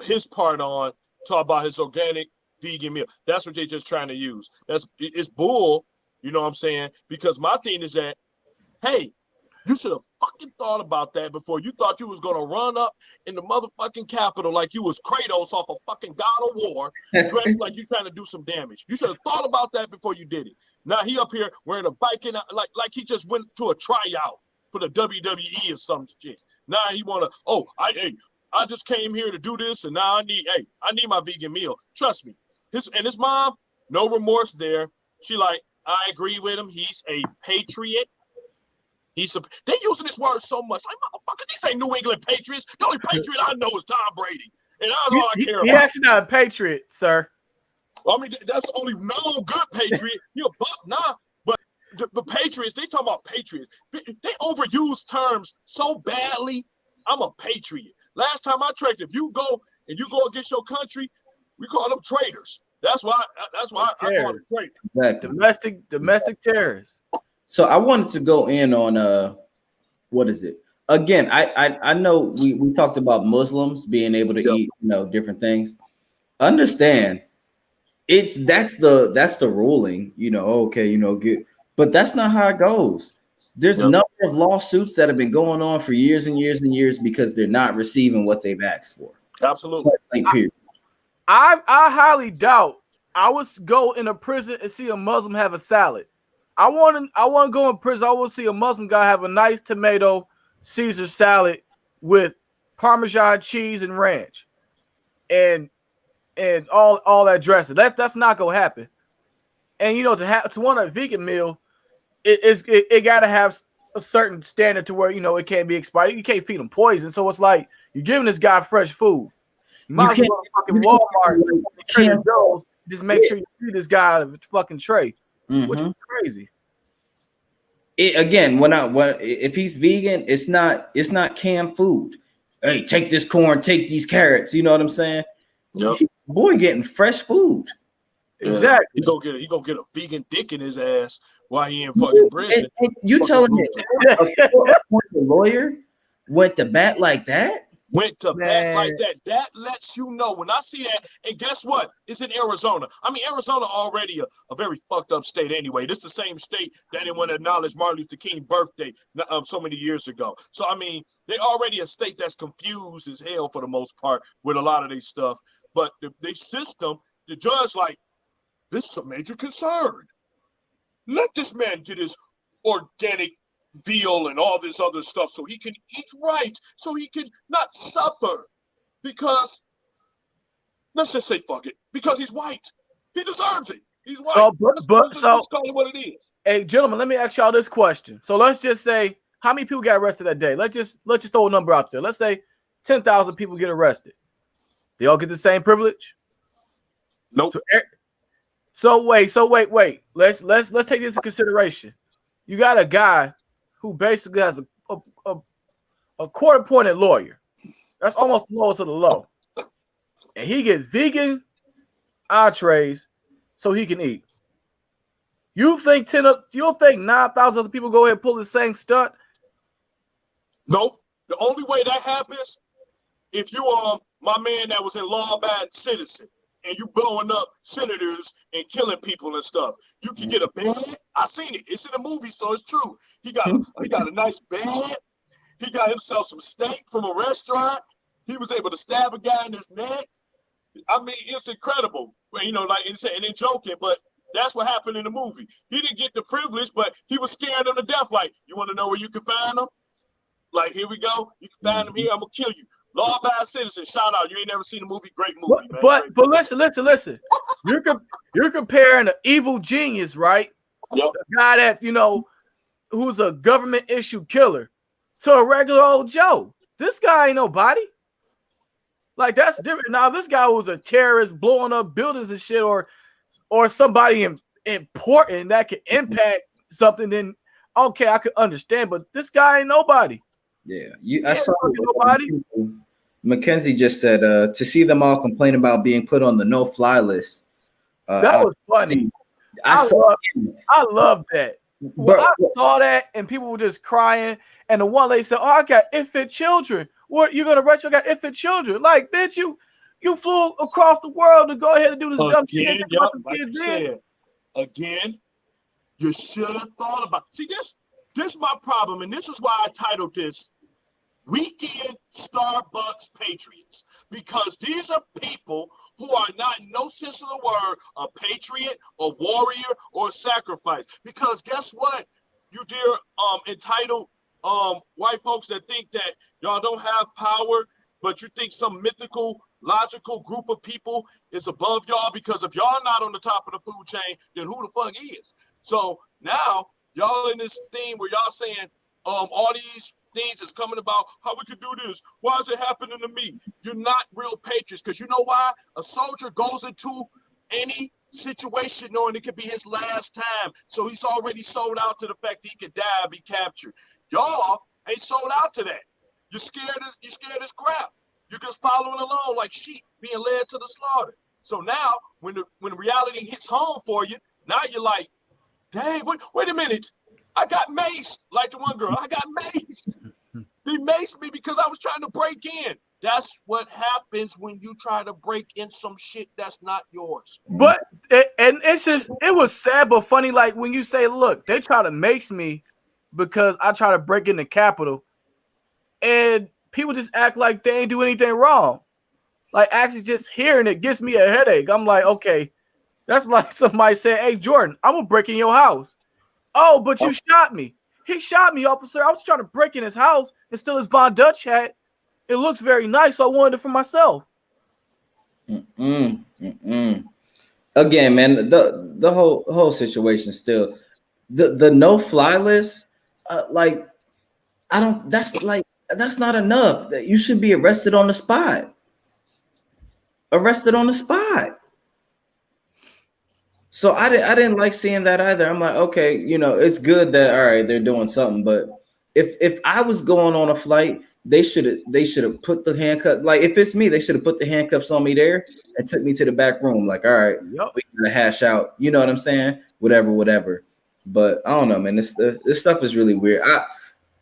S1: his part on. Talk about his organic vegan meal. That's what they're just trying to use. It's bull. You know what I'm saying? Because my thing is that, hey, you should have fucking thought about that before you thought you was gonna run up in the motherfucking Capitol like you was Kratos off a fucking God of War, dressed like you trying to do some damage. You should have thought about that before you did it. Now he up here wearing a biking like he just went to a tryout for the WWE or some shit. Now he wanna, I just came here to do this, and now I need my vegan meal. Trust me. His mom, no remorse there. She like, I agree with him. He's a patriot. They using this word so much. Like, motherfucker, these ain't New England Patriots. The only Patriot I know is Tom Brady. And that's all I care about.
S2: He's actually not a patriot, sir.
S1: I mean, that's the only known good Patriot. You're a buck, nah. But the Patriots, they talking about Patriots. They overuse terms so badly. I'm a patriot. Last time I checked, if you go against your country, we call them traitors. That's why I call them traitors.
S3: Exactly.
S2: Domestic terrorists.
S3: So I wanted to go in on what is it? Again, I know we talked about Muslims being able to eat, different things. Understand, that's the ruling, but that's not how it goes. There's a number of lawsuits that have been going on for years and years and years because they're not receiving what they've asked for.
S1: Absolutely.
S2: I highly doubt I would go in a prison and see a Muslim have a salad. I want to go in prison. I want to see a Muslim guy have a nice tomato Caesar salad with Parmesan cheese and ranch, and all that dressing. That's not gonna happen. And to want a vegan meal, it got to have a certain standard to where it can't be expired. You can't feed them poison. So it's like you're giving this guy fresh food. You might as well go to fucking Walmart, Trader Joe's, just make sure you feed this guy out of a fucking tray. Which is crazy.
S3: If he's vegan, it's not canned food. Hey, take this corn, take these carrots. You know what I'm saying?
S1: Yep.
S3: Boy, getting fresh food.
S2: Exactly.
S1: He go get a vegan dick in his ass while he in fucking prison.
S3: And you telling me a lawyer went to bat like that?
S1: went to bat like that. That lets you know. When I see that, and guess what? It's in Arizona. I mean, Arizona already a very fucked up state anyway. This is the same state that didn't want to acknowledge Martin Luther King's birthday so many years ago. So, I mean, they already a state that's confused as hell for the most part with a lot of their stuff. But the system, the judge, like, this is a major concern. Let this man get his organic veal and all this other stuff so he can eat right, so he can not suffer. Because, let's just say fuck it, because he's white. He deserves it. He's white.
S2: So,
S1: let's call it what it is.
S2: Hey, gentlemen, let me ask y'all this question. So let's just say, how many people got arrested that day? Let's just throw a number out there. Let's say 10,000 people get arrested. They all get the same privilege?
S1: Nope.
S2: So wait. Let's take this into consideration. You got a guy who basically has a court-appointed lawyer. That's almost the lowest of the low. And he gets vegan entrees so he can eat. You think 9,000 other people go ahead and pull the same stunt?
S1: Nope. The only way that happens, if you are my man that was in law-abiding citizen, and you blowing up senators and killing people and stuff, you can get a bed. I seen it. It's in the movie, so it's true. He got a nice bed. He got himself some steak from a restaurant. He was able to stab a guy in his neck. I mean, it's incredible. You know, like and then joking, but that's what happened in the movie. He didn't get the privilege, but he was scared him to death. Like, you want to know where you can find him? Like, here we go. You can find him here. I'm gonna kill you. Law-abiding citizen, shout out. You ain't never seen the movie. Great movie, man.
S2: But listen. You're comparing an evil genius, right?
S1: Yep.
S2: The guy that, who's a government issue killer, to a regular old Joe. This guy ain't nobody. Like, that's different. Now, if this guy was a terrorist blowing up buildings and shit, or somebody important that could impact something, then okay, I could understand. But this guy ain't nobody.
S3: Yeah, I saw nobody. Mackenzie just said to see them all complain about being put on the no-fly list.
S2: That was funny. I love that. When I saw that, and people were just crying, and the one lady said, "Oh, I got infant children. What, you're gonna arrest me? I got infant children." Like, bitch, you flew across the world to go ahead and do this dumb shit.
S1: Yep, like you said, again, you should have thought about. See, this is my problem, and this is why I titled this Weekend Starbucks Patriots, because these are people who are not, in no sense of the word, a patriot, a warrior, or a sacrifice. Because guess what, you dear entitled white folks that think that y'all don't have power, but you think some mythical, logical group of people is above y'all, because if y'all not on the top of the food chain, then who the fuck is? So now y'all in this thing where y'all saying all these things is coming about how we could do this. Why is it happening to me? You're not real patriots, because you know why? A soldier goes into any situation knowing it could be his last time. So he's already sold out to the fact that he could die and be captured. Y'all ain't sold out to that. You're scared as crap. You're just following along like sheep being led to the slaughter. So now when reality hits home for you, now you're like, dang, wait a minute. I got maced, like the one girl. I got maced. They maced me because I was trying to break in. That's what happens when you try to break in some shit that's not yours.
S2: But it was sad but funny. Like when you say, look, they try to mace me because I try to break in the Capitol, and people just act like they ain't do anything wrong. Like, actually just hearing it gives me a headache. I'm like, okay, that's like somebody saying, "Hey, Jordan, I'm gonna break in your house." Oh, but you shot me. He shot me, officer. I was trying to break in his house and steal his Von Dutch hat. It looks very nice, so I wanted it for myself.
S3: Again, man, the whole situation still, the no-fly list, that's not enough. You should be arrested on the spot. So I didn't like seeing that either. I'm like, okay, it's good that all right, they're doing something, but if I was going on a flight, they should have put the handcuff. Like, if it's me, they should have put the handcuffs on me there and took me to the back room. Like, all right, we gotta hash out. You know what I'm saying? Whatever. But I don't know, man. This stuff is really weird.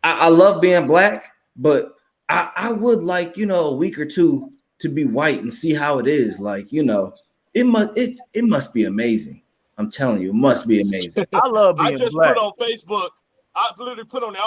S3: I love being black, but I would like, a week or two to be white and see how it is. Like, it must be amazing. I'm telling you, it must be amazing.
S2: I love
S1: I
S2: being
S1: just
S2: black.
S1: put on Facebook. I literally put on there.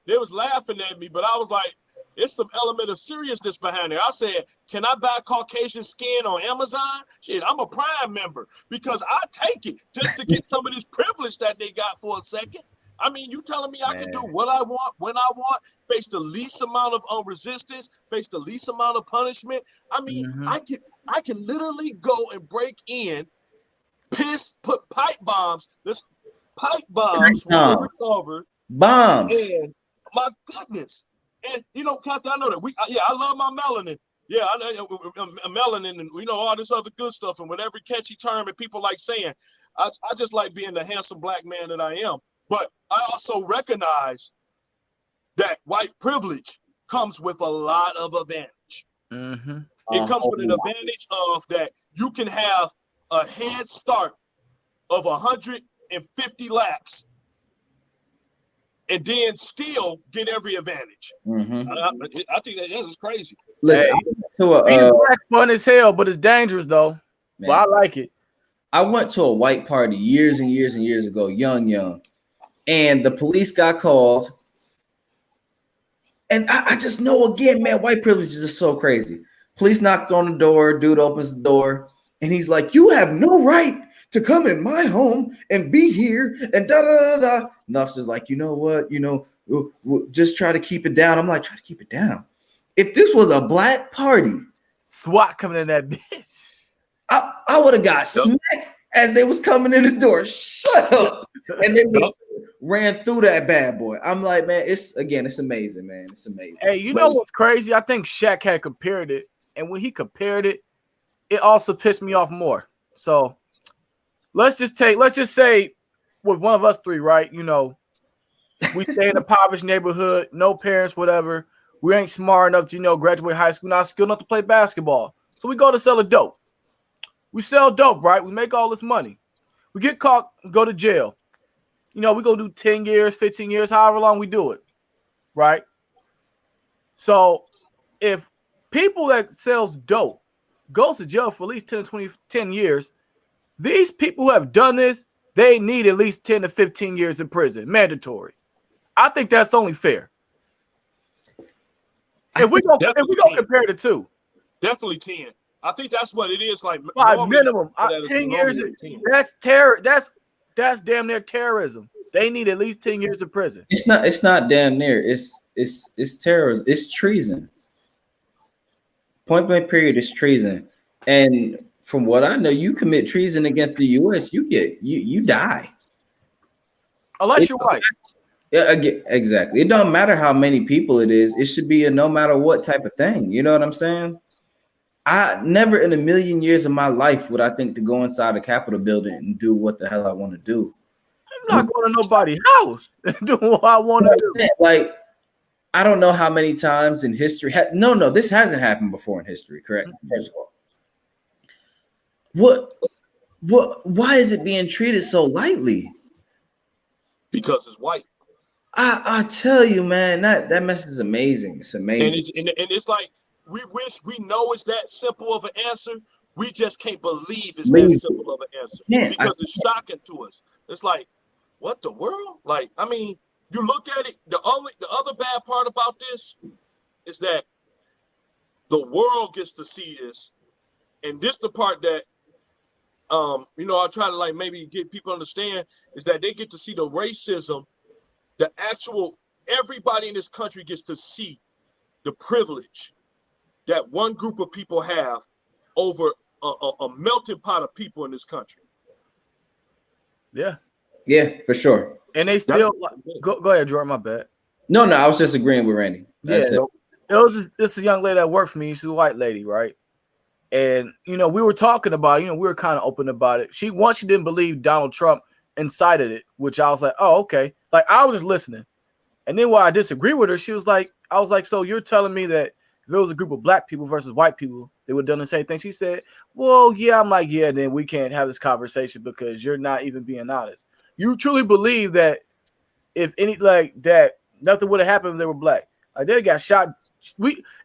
S1: They was laughing at me, but I was like, it's some element of seriousness behind it. I said, can I buy Caucasian skin on Amazon? Shit, I'm a Prime member because I take it just to get some of this privilege that they got for a second. I mean, you telling me I can do what I want, when I want, face the least amount of resistance, face the least amount of punishment. I mean, I can literally go and break in, put pipe bombs. This pipe bombs will be recovered.
S3: Bombs.
S1: And my goodness. And Captain, I know that I love my melanin. Yeah, I know melanin and all this other good stuff. And with every catchy term and people like saying, I just like being the handsome black man that I am. But I also recognize that white privilege comes with a lot of advantage.
S2: Mm-hmm.
S1: It comes with an advantage of that you can have a head start of 150 laps and then still get every advantage.
S3: Mm-hmm.
S1: I think that is crazy.
S3: Listen,
S2: being black fun as hell, but it's dangerous though. Man. But I like it.
S3: I went to a white party years and years and years ago, young, and the police got called. And I just know, again, man, white privilege is just so crazy. Police knocked on the door, dude opens the door, and he's like, you have no right to come in my home and be here, and da-da-da-da. And officer's like, you know what, we'll just try to keep it down. I'm like, try to keep it down. If this was a black party,
S2: SWAT coming in that bitch,
S3: I would have got smacked as they was coming in the door. Shut up. And they ran through that bad boy. I'm like, man, it's amazing, man. It's amazing.
S2: Hey, you know what's crazy? I think Shaq had compared it, and when he compared it, it also pissed me off more. So let's just say with one of us three, right? We stay in a impoverished neighborhood, no parents, whatever. We ain't smart enough to, graduate high school, not skilled enough to play basketball. So we go to sell a dope. We sell dope, right? We make all this money. We get caught, go to jail. We go do 10 years, 15 years, however long we do it, right? So if people that sells dope goes to jail for at least 10 years, these people who have done this, they need at least 10 to 15 years in prison, mandatory. I think that's only fair. If we go compare the two.
S1: Definitely 10. I think that's what it is. Like
S2: 5 minimum. 10 years. 10. That's terror. That's damn near terrorism. They need at least 10 years in prison.
S3: It's not damn near. It's terrorism. It's treason. Point blank period is treason. And from what I know, you commit treason against the U.S., you die.
S2: Unless you're white.
S3: Yeah, exactly. It don't matter how many people it is. It should be a no matter what type of thing. You know what I'm saying? I never in a million years of my life would I think to go inside a Capitol building and do what the hell I want to do.
S2: I'm not going to nobody's house and doing what I want to do.
S3: Like, I don't know how many times in history. No, this hasn't happened before in history, correct? First of all. Why is it being treated so lightly?
S1: Because it's white.
S3: I tell you, man, that message is amazing. It's amazing.
S1: And it's like we wish we know it's that simple of an answer. We just can't believe it's that simple of an answer because it's shocking to us. It's like, what the world? Like, I mean, you look at it. The other bad part about this is that the world gets to see this, and this the part that I try to maybe get people to understand is that they get to see the racism. The actual everybody in this country gets to see the privilege that one group of people have over a melting pot of people in this country.
S2: Yeah,
S3: for sure.
S2: And they still go ahead, Jordan. My bad.
S3: No, I was just agreeing with Randy.
S2: That's it was this young lady that worked for me. She's a white lady, right? And we were talking about, we were kind of open about it. She didn't believe Donald Trump incited it, which I was like, oh, okay. Like I was just listening. And then while I disagree with her, I was like, so you're telling me that if it was a group of black people versus white people, they would have done the same thing? She said, well, yeah. I'm like, yeah, then we can't have this conversation because you're not even being honest. You truly believe that if that nothing would have happened if they were black. Like they got shot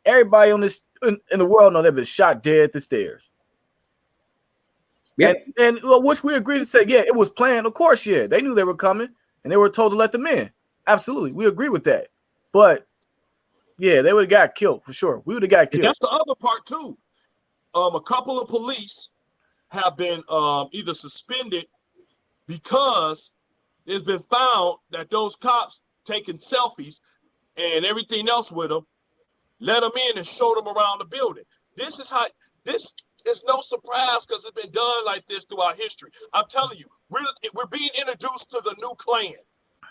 S2: everybody on this in the world know they've been shot dead at the stairs.
S3: Yep.
S2: And which we agreed to say, yeah, it was planned. Of course, yeah, they knew they were coming, and they were told to let them in. Absolutely, we agree with that. But yeah, they would have got killed for sure. We would have got killed.
S1: And that's the other part too. A couple of police have been either suspended because it's been found that those cops taking selfies and everything else with them, let them in and show them around the building. This is no surprise because it's been done like this throughout history. I'm telling you, we're being introduced to the new Klan.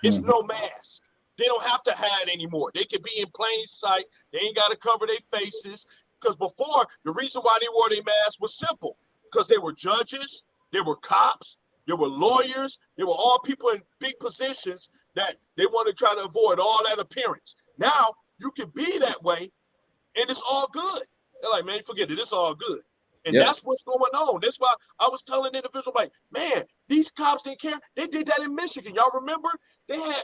S1: It's no mask. They don't have to hide anymore. They can be in plain sight. They ain't got to cover their faces. Because before, the reason why they wore their mask was simple. Because they were judges, they were cops, they were lawyers, they were all people in big positions that they want to try to avoid all that appearance. Now, you can be that way, and it's all good. They're like, man, forget it. It's all good. And that's what's going on. That's why I was telling the individual, like, man, these cops didn't care. They did that in Michigan. Y'all remember? They had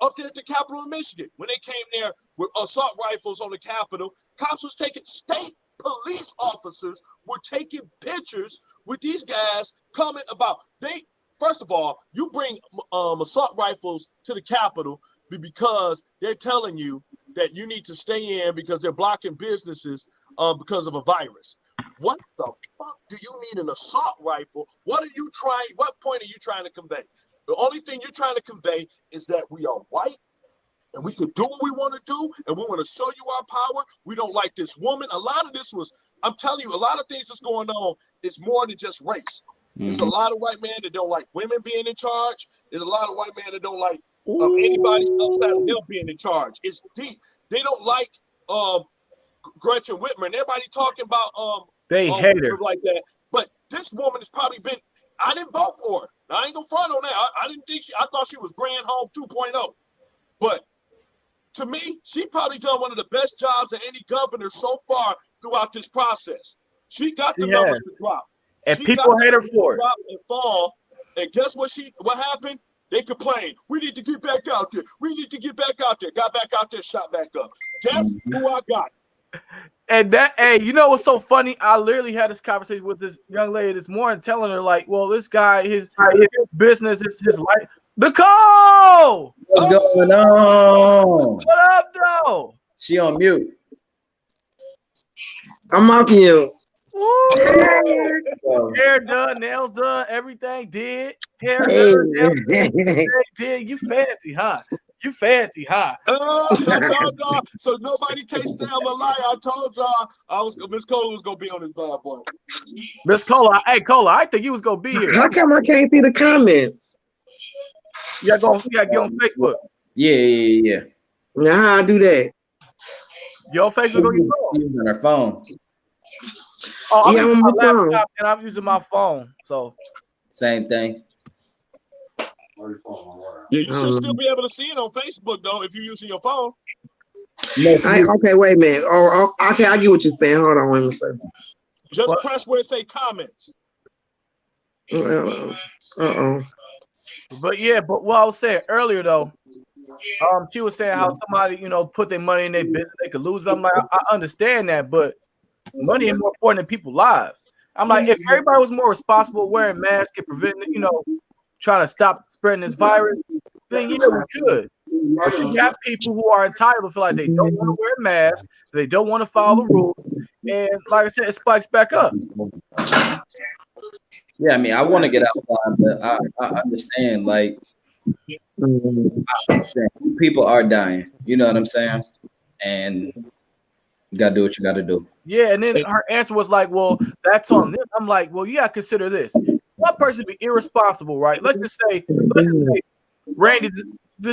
S1: up there at the Capitol in Michigan, when they came there with assault rifles on the Capitol, cops was taking, state police officers were taking pictures with these guys coming about. First of all, you bring assault rifles to the Capitol because they're telling you that you need to stay in because they're blocking businesses because of a virus. What the fuck do you need an assault rifle? What point are you trying to convey? The only thing you're trying to convey is that we are white and we can do what we want to do and we want to show you our power. We don't like this woman. A lot of this I'm telling you, a lot of things that's going on is more than just race. There's a lot of white men that don't like women being in charge. There's a lot of white men that don't like anybody outside of them being in charge. It's deep. They don't like Gretchen Whitmer. Everybody talking about
S2: they hate her
S1: like that. But this woman has probably been. I didn't vote for her. I ain't gonna front on that. I didn't think I thought she was Granholm 2.0. But to me, she probably done one of the best jobs of any governor so far throughout this process. She got the numbers to drop.
S2: And people hate her for it.
S1: And fall. And guess what happened? They complained. We need to get back out there. We need to get back out there. Got back out there, shot back up. Guess who I got?
S2: And you know what's so funny? I literally had this conversation with this young lady this morning, telling her, like, well, this guy, his business is his life. Nicole!
S3: What's going on?
S2: What up, though?
S3: She on mute.
S4: I'm off mute.
S2: Hair done, nails done, everything did. Hair done, nails done, did. You fancy, huh? You fancy, huh?
S1: I told y'all, so nobody can't say I'm a liar. I told y'all Miss Cola was gonna be on this bad boy.
S2: Miss Cola, hey Cola, I think you was gonna be here.
S4: How come I can't see the comments?
S2: You gotta get on Facebook.
S3: Yeah.
S4: Now how I do that?
S2: You on Facebook on your phone?
S3: She's on her phone.
S2: Oh, I'm
S4: Yeah,
S2: using
S4: on
S2: my
S4: my phone.
S2: laptop and I'm using my phone. So
S3: Same thing.
S1: Yeah, you should still be able to see it on Facebook though if you're using your phone.
S4: Okay, wait a minute. Okay, I get what you're saying. Hold on, wait a minute.
S1: Just press where it say comments.
S2: But what I was saying earlier though, she was saying how somebody, put their money in their business, they could lose. I'm like, I understand that, but money is more important than people's lives. I'm like, if everybody was more responsible wearing masks and preventing, trying to stop spreading this virus, then yeah, we could. But you got people who are entitled to feel like they don't want to wear a mask, they don't want to follow the rules, and like I said, it spikes back up.
S3: Yeah, I mean, I want to get outside, but I understand, like, people are dying. You know what I'm saying? And you got to do what you got to do.
S2: Yeah, and then her answer was like, well, that's on them. I'm like, well, you got to consider this. One person be irresponsible, right? Let's just say, Randy,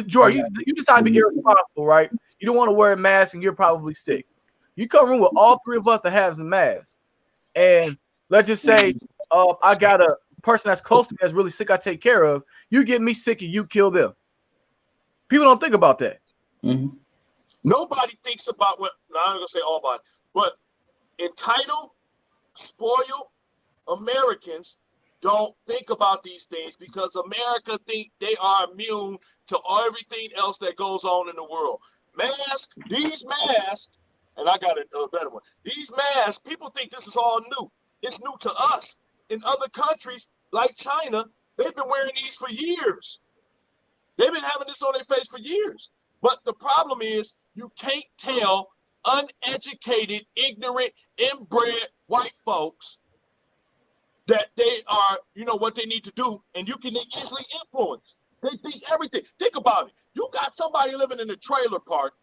S2: Jordan, you decide to be irresponsible, right? You don't want to wear a mask and you're probably sick. You come in with all three of us that have some masks. And let's just say I got a person that's close to me that's really sick I take care of. You get me sick and you kill them. People don't think about that.
S3: Mm-hmm.
S1: Nobody thinks about what, now I'm going to say all about it, but entitled, spoiled Americans don't think about these things because America think they are immune to everything else that goes on in the world. These masks and I got a better one. These masks, people think this is all new. It's new to us. In other countries like China, they've been wearing these for years. They've been having this on their face for years. But the problem is you can't tell uneducated, ignorant, inbred white folks that they are, what they need to do, and you can easily influence. They think everything. Think about it. You got somebody living in a trailer park,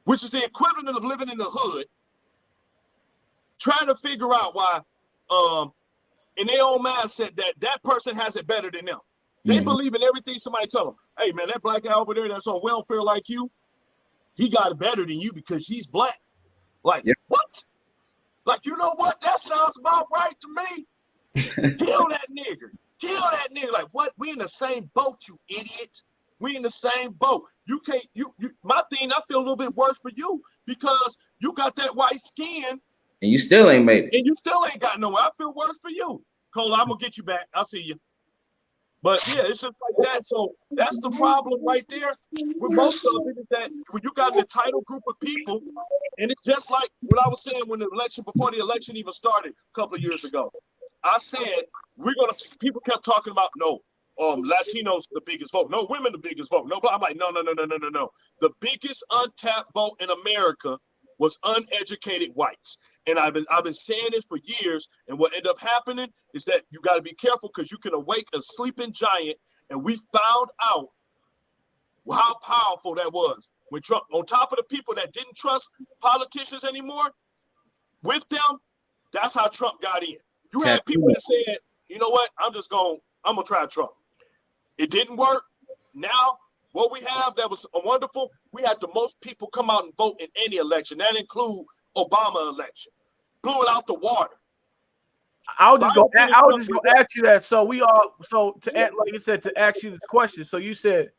S1: which is the equivalent of living in the hood, trying to figure out why, in their own mindset, that person has it better than them. They believe in everything somebody tell them. Hey, man, that black guy over there that's on welfare like you, he got it better than you because he's black. Like, what? Like, you know what? That sounds about right to me. Kill that nigger. Kill that nigger. Like, what? We in the same boat, you idiot. We in the same boat. You can't, my thing, I feel a little bit worse for you because you got that white skin.
S3: And you still ain't made it.
S1: And you still ain't got nowhere. I feel worse for you. Cole, I'm going to get you back. I'll see you. But yeah, it's just like that. So that's the problem right there with most of it, is that when you got an entitled group of people, and it's just like what I was saying when before the election even started a couple of years ago. I said, people kept talking about, no, Latinos the biggest vote. No, women the biggest vote. No, but I'm like, no. The biggest untapped vote in America was uneducated whites. And I've been saying this for years, and what ended up happening is that you got to be careful because you can awake a sleeping giant, and we found out how powerful that was. When Trump, on top of the people that didn't trust politicians anymore, with them, that's how Trump got in. You had people that said, you know what, I'm gonna try Trump. It didn't work. Now, what we have that was wonderful, we had the most people come out and vote in any election. That include Obama election. Blew it out the water.
S2: I was just gonna ask you that. So like you said, to ask you this question. So you said,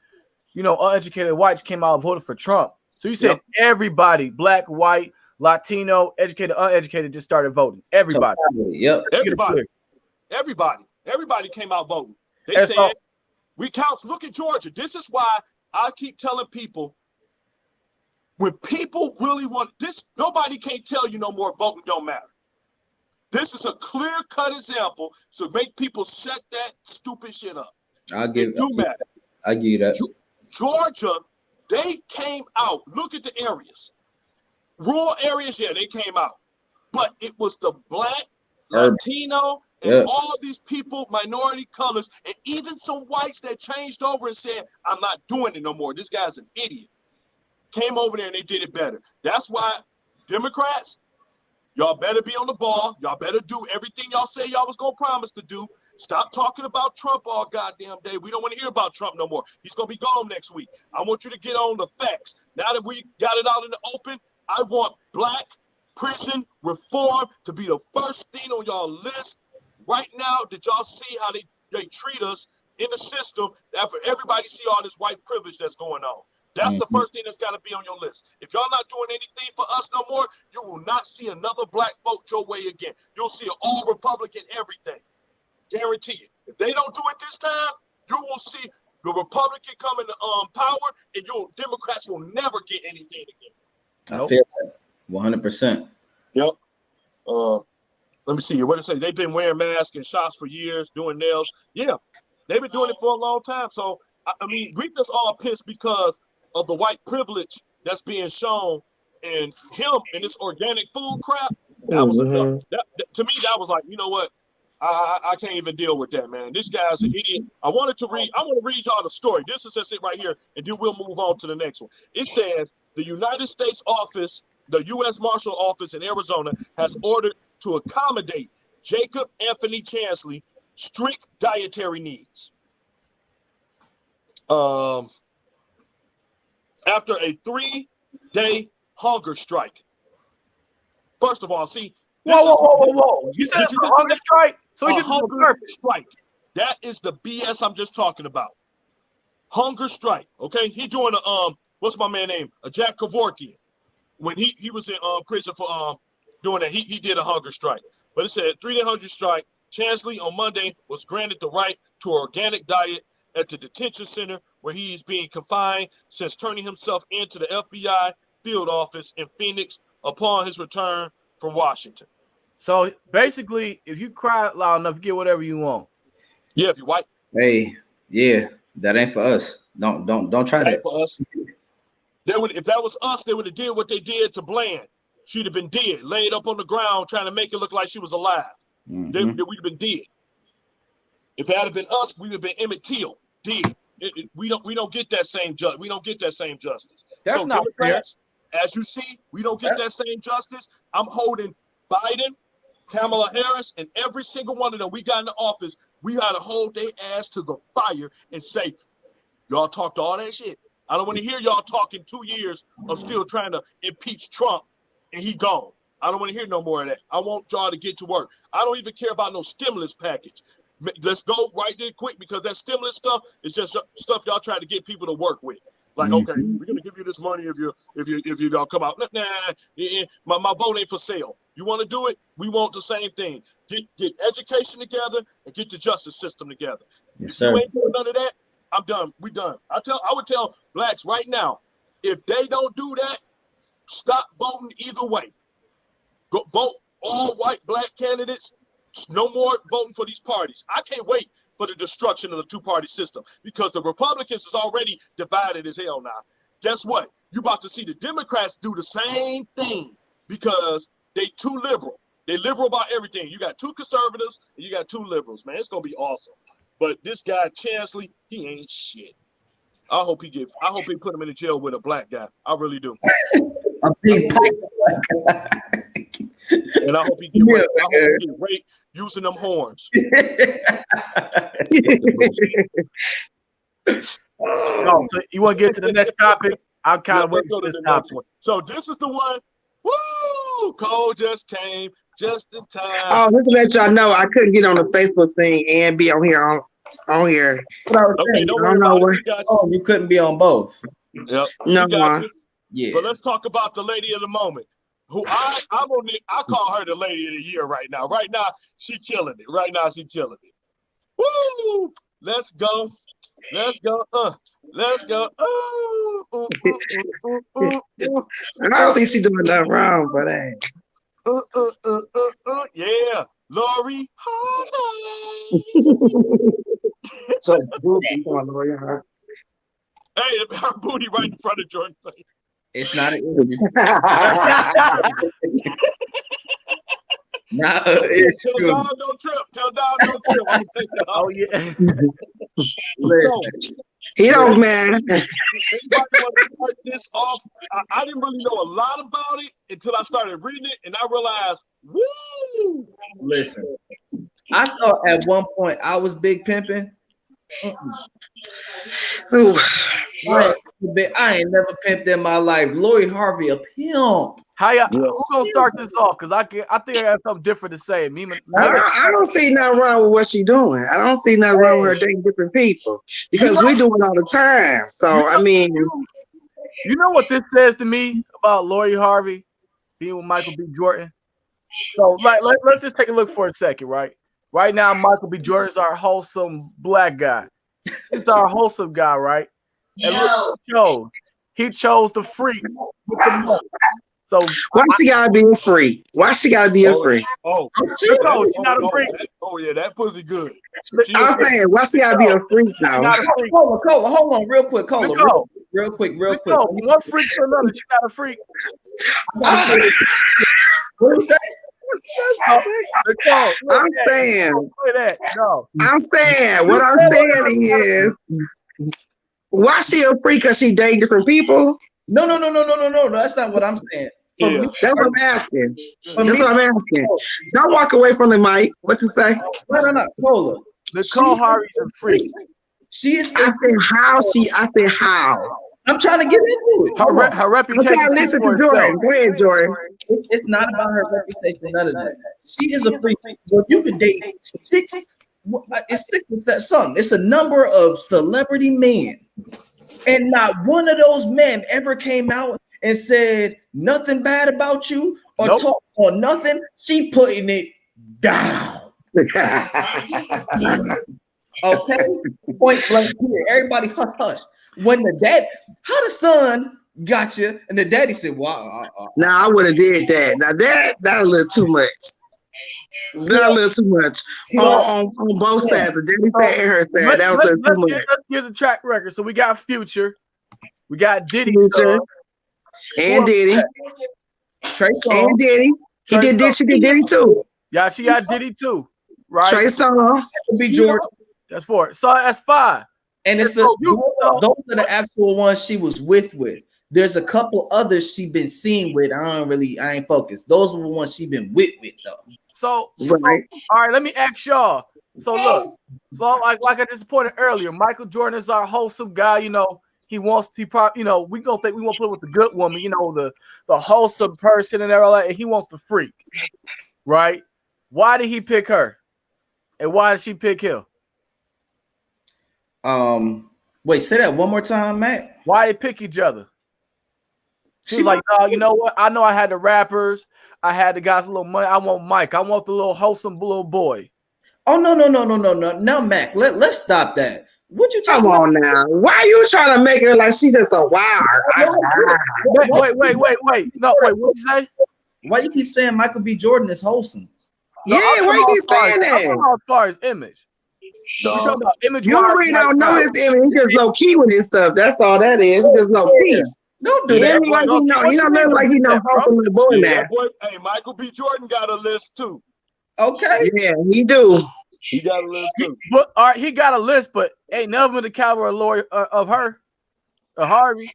S2: uneducated whites came out and voted for Trump. So you said everybody, black, white, Latino, educated, uneducated, just started voting. Everybody.
S3: Yep.
S1: Everybody came out voting. They said, we count. Look at Georgia. This is why I keep telling people, when people really want this, nobody can't tell you no more voting don't matter. This is a clear-cut example to make people shut that stupid shit up. I give you
S3: that.
S1: Georgia, they came out. Look at the areas. Rural areas, they came out. But it was the black, Latino, and all of these people, minority colors, and even some whites that changed over and said, I'm not doing it no more. This guy's an idiot. Came over there and they did it better. That's why Democrats, y'all better be on the ball. Y'all better do everything y'all say y'all was going to promise to do. Stop talking about Trump all goddamn day. We don't want to hear about Trump no more. He's going to be gone next week. I want you to get on the facts. Now that we got it out in the open, I want black prison reform to be the first thing on y'all list. Right now, did y'all see how they treat us in the system? That for everybody see all this white privilege that's going on. That's the first thing that's got to be on your list. If y'all not doing anything for us no more, you will not see another black vote your way again. You'll see an all Republican everything. Guarantee it. If they don't do it this time, you will see the Republican come into power, and Democrats will never get anything again.
S3: I feel that 100%.
S1: Yep. Let me see here. What did it say? They've been wearing masks and shots for years, doing nails. Yeah, they've been doing it for a long time. So, I mean, we just all pissed because of the white privilege that's being shown, and him and this organic food crap. That was enough. To me, that was like, you know what? I can't even deal with that, man. This guy's an idiot. I want to read y'all the story. This is just it right here, and then we'll move on to the next one. It says the United States office, the U.S. Marshal Office in Arizona, has ordered to accommodate Jacob Anthony Chansley strict dietary needs. After a 3-day hunger strike. First of all, see.
S2: Whoa. You said it's a hunger strike? So he did hunger
S1: strike. That is the BS I'm just talking about. Hunger strike. Okay. He joined what's my man name? Jack Kevorkian. When he was in prison for doing that, he did a hunger strike. But it said 3-day hunger strike. Chansley on Monday was granted the right to an organic diet at the detention center where he is being confined since turning himself into the FBI field office in Phoenix upon his return from Washington.
S2: So basically, if you cry loud enough, you get whatever you want.
S1: Yeah, if you white.
S3: Hey, yeah, that ain't for us. Don't try that.
S1: For us. If that was us, they would have did what they did to Bland. She'd have been dead, laid up on the ground, trying to make it look like she was alive. We'd have been dead. If that had been us, we would have been Emmett Till, dead. We don't get that same we don't get that same justice.
S2: That's
S1: so
S2: not
S1: Democrats, as you see, we don't get that same justice. I'm holding Biden, Kamala Harris, and every single one of them we got in the office. We got to hold their ass to the fire and say, y'all talked all that shit. I don't want to hear y'all talking 2 years of still trying to impeach Trump and he gone. I don't want to hear no more of that. I want y'all to get to work. I don't even care about no stimulus package. Let's go right there quick because that stimulus stuff is just stuff y'all try to get people to work with. Like, okay, we're gonna give you this money if y'all come out. My vote ain't for sale. You want to do it? We want the same thing. Get education together and get the justice system together.
S3: Yes, sir.
S1: You ain't doing none of that. I'm done. We done. I would tell blacks right now, if they don't do that, stop voting either way. Go vote all white black candidates. No more voting for these parties. I can't wait for the destruction of the two-party system because the Republicans is already divided as hell now. Guess what? You about to see the Democrats do the same thing because they too liberal. They liberal about everything. You got two conservatives and you got two liberals, man. It's gonna be awesome. But this guy Chansley, he ain't shit. I hope he put him in the jail with a black guy. I really do.
S3: A big
S1: and I hope he get raped. I hope he get raped using them horns.
S2: No, so you want to get to the next topic? I'm kind of waiting for this topic.
S1: One. So this is the one. Woo! Cole just came just in time.
S4: Oh, just to let y'all know, I couldn't get on the Facebook thing and be on here on here.
S1: Okay, don't worry about it.
S3: You couldn't be on both.
S1: Yep.
S4: No,
S3: yeah.
S1: But let's talk about the lady of the moment. Who I call her the lady of the year right now. Right now, she killing it. Woo! Let's go. Let's go. Let's go.
S4: I don't think she's doing nothing wrong, but hey.
S1: Yeah. Lori.
S4: So booty on Lori.
S1: Hey, her booty right in front of Jordan's face.
S3: It's not an issue. Not an issue.
S1: Tell dog don't trip. I'm gonna take that off.
S2: Oh yeah.
S4: He don't, man.
S1: Everybody want to start this off. I didn't really know a lot about it until I started reading it, and I realized, woo!
S3: Listen, I thought at one point I was big pimping. I ain't never pimped in my life. Lori Harvey, a pimp.
S2: How y'all? Who's gonna start this off? Because I think I have something different to say.
S4: I don't see nothing wrong with what she's doing. I don't see nothing wrong with her dating different people because we do it all the time. So I mean,
S2: you know what this says to me about Lori Harvey being with Michael B. Jordan. So let's just take a look for a second, right? Right now, Michael B. Jordan is our wholesome black guy. He's our wholesome guy, right? And look, he chose the freak with the money. So
S4: why she gotta be a freak? Why she gotta be a freak?
S2: She's not a freak.
S1: Oh yeah, that pussy good.
S4: I'm saying, why she gotta be a freak now?
S3: Hold on, real quick, real quick.
S2: One freak to another, she's not a freak.
S3: What do you say?
S4: I'm saying what I'm saying is, why she a freak? Because she dating different people?
S3: No. That's not what I'm saying.
S1: Yeah.
S4: That's what I'm asking. Don't walk away from the mic. What you say?
S3: No. Hold on.
S2: Nicole Harvey's a freak.
S3: She is.
S4: I said how.
S3: I'm trying to get into it.
S2: Her reputation.
S4: I'm listen to Jordan. Go ahead, Jordan.
S3: It's not about her reputation. None of that. She is a freak. Well, you can date six. It's six. Is that something? It's a number of celebrity men, and not one of those men ever came out and said nothing bad about you or talk or nothing. She putting it down. Okay, point blank here. Everybody hush. When the dad, how the son gotcha. And the daddy said,
S4: Now I would have did that. Now that a little too much. That a little too much on both sides. The daddy side and her side. That was a little too much.
S2: Let's get the track record. So we got Future, we got Diddy,
S4: Future, and Diddy,
S3: Trey Songz.
S4: and Diddy. She did Diddy too.
S2: Yeah, she got Diddy too, right?
S4: Trey Songz.
S3: Be Jordan.
S2: That's 4. So that's 5.
S3: And it's those are the actual ones she was with. There's a couple others she been seen with. I ain't focused. Those were the ones she been with though.
S2: So all right, let me ask y'all. So look, like I just pointed earlier, Michael Jordan is our wholesome guy. You know, we gonna put with the good woman. You know, the wholesome person and all that. And he wants the freak, right? Why did he pick her, and why did she pick him?
S3: Wait, say that one more time, Matt.
S2: Why they pick each other? She was like, "No, you know what? I know I had the rappers, I had the guys with a little money. I want Mike. I want the little wholesome little boy."
S3: Oh no, no, Mac. Let's stop that. What you talking
S4: about? Come on now. Why are you trying to make her like she just a wild?
S2: Wait. No, wait. What you say?
S3: Why you keep saying Michael B. Jordan is wholesome?
S4: Yeah, why you keep saying that?
S2: As far as image.
S4: No. You already don't know his image. He's just low key with his stuff. That's all that is. He's just low key.
S3: Don't do that.
S4: He don't look like he know wholesome little boy now.
S1: Hey, Michael B. Jordan got a list too.
S3: Okay.
S4: Yeah, he do.
S1: He got a list too.
S2: But all right, he got a list, but ain't none of them the caliber of her, or Harvey.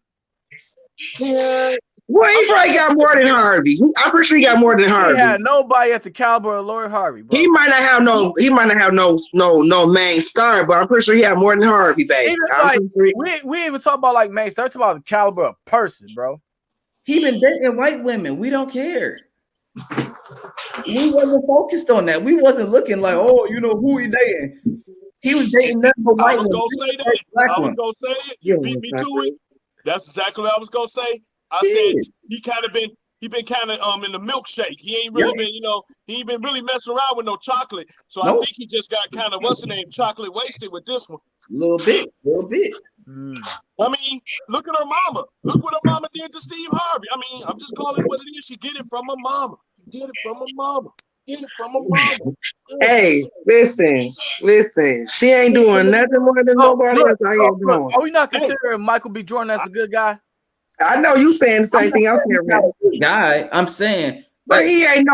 S4: Yeah. Well, he probably got more than Harvey. I'm pretty sure he got more than Harvey.
S2: He had nobody at the caliber of Lori Harvey. Bro.
S4: He might not have no main star, but I'm pretty sure he had more than Harvey, baby.
S2: We even talk about like main star. Talk about the caliber of person, bro.
S3: He been dating white women. We don't care. We wasn't focused on that. We wasn't looking like, oh, you know who he dating. He was dating nothing but white women.
S1: I was gonna say it. You beat me to it. That's exactly what I was gonna say. I said he been kind of in the milkshake. He ain't really been, he ain't been really messing around with no chocolate. So I think he just got kind of chocolate wasted with this one.
S3: A little bit.
S1: I mean, look at her mama. Look what her mama did to Steve Harvey. I mean, I'm just calling it what it is. She get it from her mama.
S4: Hey, listen. She ain't doing nothing more than nobody else I ain't doing.
S2: Are we not considering Michael B. Jordan as a good guy?
S4: I know you saying the same thing I'm saying.
S3: Guy, I'm saying.
S4: But he ain't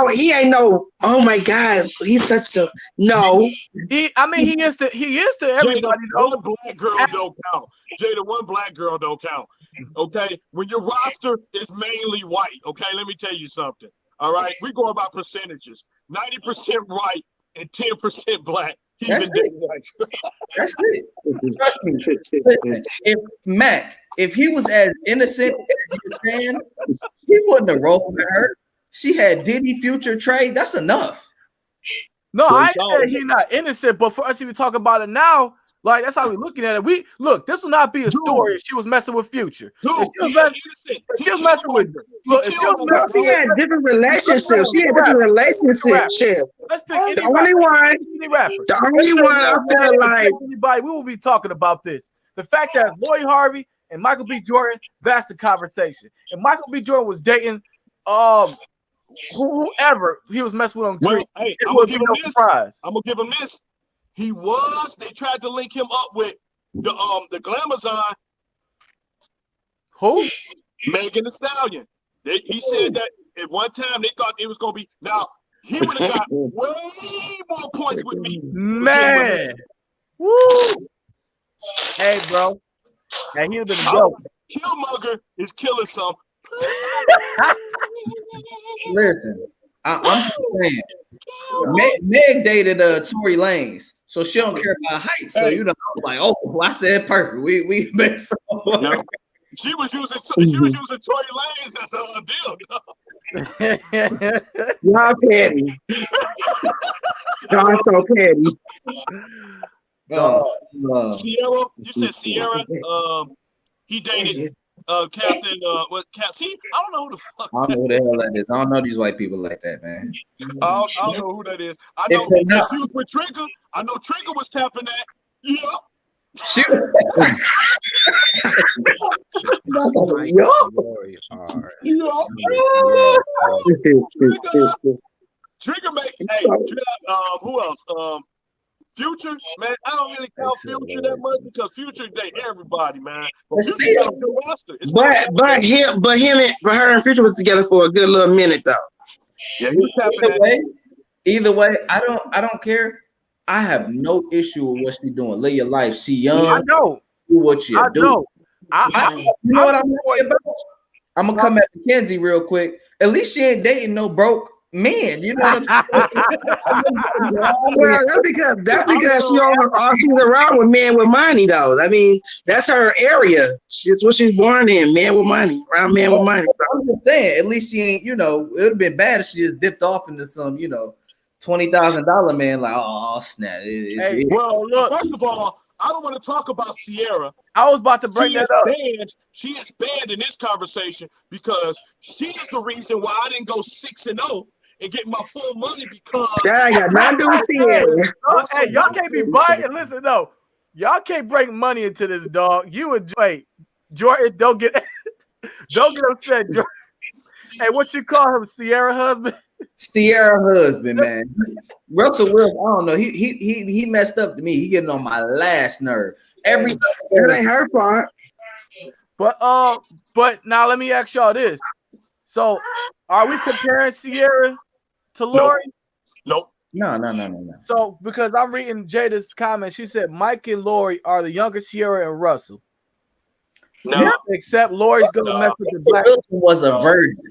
S4: no, oh my God, he's such a no.
S2: He is to everybody.
S1: One black girl don't count. Jada, one black girl don't count. Okay? When your roster is mainly white, okay, let me tell you something. All right, we go about percentages. 90% white and 10% black.
S3: That's it. Trust me. If he was as innocent as you're saying, he wouldn't have rolled with her. She had Diddy, Future, Trey. That's enough.
S2: No, I said he's not innocent, but for us to be talking about it now, like that's how we're looking at it. Look, this will not be a story if she was messing with Future. She was messing with.
S4: She had different relationships. Let's pick the only one. The only one I feel like
S2: anybody. We will be talking about this. The fact that Lori Harvey and Michael B. Jordan, that's the conversation. And Michael B. Jordan was dating whoever he was messing with on
S1: Well, hey, I'm gonna give him this. They tried to link him up with the Glamazon.
S2: Who?
S1: Megan Thee Stallion. He said that at one time they thought it was gonna be. Now he would have got way more points with me.
S2: Man. Woo. Hey, bro. And he was the joke.
S1: Killmonger is killing some.
S3: Listen, I'm saying Meg dated Tory Lanez, so she don't care about height. So I'm like, oh, I said perfect. We made some.
S1: No. She was using Tory Lanez as a deal.
S4: Y'all petty. Y'all so petty.
S1: Sierra, you said Sierra. He dated Captain. See, I don't know who the fuck.
S3: I don't know who the hell that is. I don't know these white people like that, man.
S1: I don't know who that is. I know if she was with Trigger. I know Trigger was tapping that. Yeah.
S3: She
S4: Yo.
S2: Lori are
S1: You know, Trigger make. Hey, who else? Future, man. I don't really count Future that much because Future date everybody, man. But
S3: But
S1: Future
S3: still.
S1: got a good roster.
S4: But him and Future was together for a good little minute though.
S1: Yeah, he was tapping
S3: Either way, I don't care. I have no issue with what she's doing. Live your life. She young.
S2: I know.
S3: Do what you
S2: I
S3: do.
S2: know.
S3: You know what I'm talking about? I'm gonna come at Mackenzie real quick. At least she ain't dating no broke man. You know what I'm saying?
S4: Well, that's because she's around with men with money though. I mean, that's her area. It's what she's born in, men with money, around men with money.
S3: I'm just saying, at least she ain't, it would have been bad if she just dipped off into some, $20,000 man, like, oh snap.
S2: Hey,
S1: well, look, first of all, I don't want to talk about Sierra.
S2: I was about to bring that up.
S1: She is banned in this conversation because she is the reason why I didn't go 6-0 and get my full money because
S4: that ain't got nothing to do with Sierra.
S2: Hey, y'all can't be biting. Listen, no, y'all can't bring money into this, dog. You enjoy Jordan. Don't get upset, Jordan. Hey, what you call him, Sierra husband?
S3: Sierra husband, man. Russell Wilson, I don't know. He messed up to me. He getting on my last nerve.
S4: It ain't her fault.
S2: But now let me ask y'all this. So, are we comparing Sierra to Lori?
S1: Nope.
S3: No.
S2: So, because I'm reading Jada's comment, she said Mike and Lori are the younger Sierra and Russell.
S1: No.
S2: Except Lori's gonna mess with the black.
S3: Wilson was a virgin.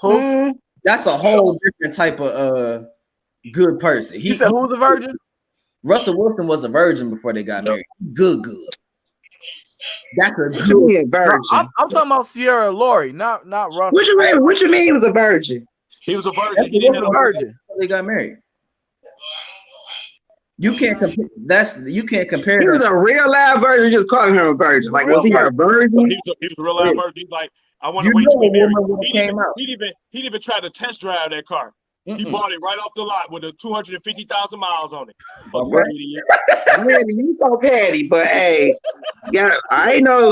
S2: Who?
S3: That's a whole different type of good person.
S2: He said who's a virgin?
S3: Russell Wilson was a virgin before they got married. Good. That's a
S4: good virgin.
S2: I'm talking about Sierra and Lori, not Russell.
S4: What you mean he was a virgin?
S1: He was a virgin. He didn't have a virgin.
S3: They got married. You can't compare. You can't compare.
S4: He was a real live virgin. Just calling him a virgin. Like, was he a virgin?
S1: He was a real live virgin. He's like, I want to wait till we married. He even tried to test drive that car. He bought it right off the lot with 250,000 miles on it.
S4: Man, you so petty, but hey, I ain't know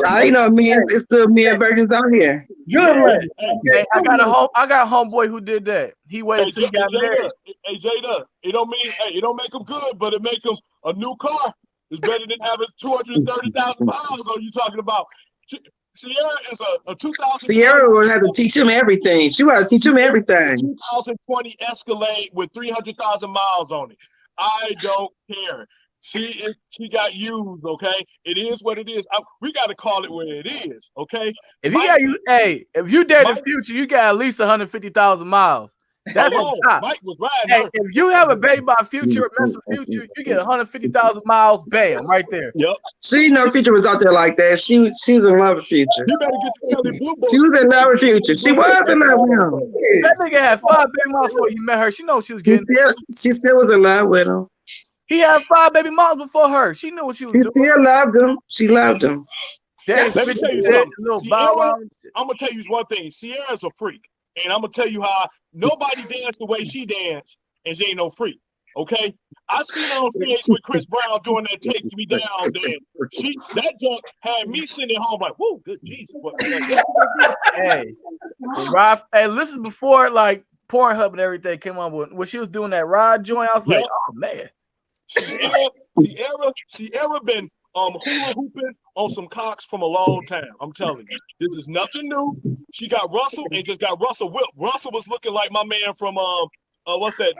S4: men. It's still men virgins out here.
S2: Good. Hey, I got a homeboy who did that. He waited till he got married.
S1: Hey, Jada, it don't make him good, but it make him a new car. It's better than having 230,000 miles on you talking about. Sierra is a 2000.
S4: Sierra will have to teach him everything. She will have to teach him everything.
S1: 2020 Escalade with 300,000 miles on it. I don't care. She got used. Okay, it is what it is. We got to call it what it is. Okay.
S2: If you date the Future, you got at least 150,000 miles. That's
S1: Mike was riding her.
S2: If you have a baby by Future or mess with Future, you get 150,000 miles, bam, right there.
S1: Yep.
S4: She know Future was out there like that. She was in love with Future.
S1: You better get the Kelly Blue Book.
S4: She was in love with Future. She was in love with him.
S2: That nigga had 5 baby moms before he met her. She knows she was getting.
S4: She still was in love with him.
S2: He had 5 baby moms before her. She knew what she was doing.
S4: She still loved him. She loved him.
S1: Let me tell you something. I'm gonna tell you one thing. Sierra's a freak. And I'm gonna tell you how nobody danced the way she danced, and she ain't no freak. Okay, I seen her on stage with Chris Brown doing that "Take Me Down" dance. That junk had me sitting at home like, "Whoa, good Jesus!"
S2: Hey, this is before like Pornhub and everything came on. When she was doing that ride joint, I was like, "Oh man."
S1: Sierra been hula hooping on some cocks from a long time. I'm telling you, this is nothing new. She got Russell and just got Russell whipped. Russell was looking like my man from what's that?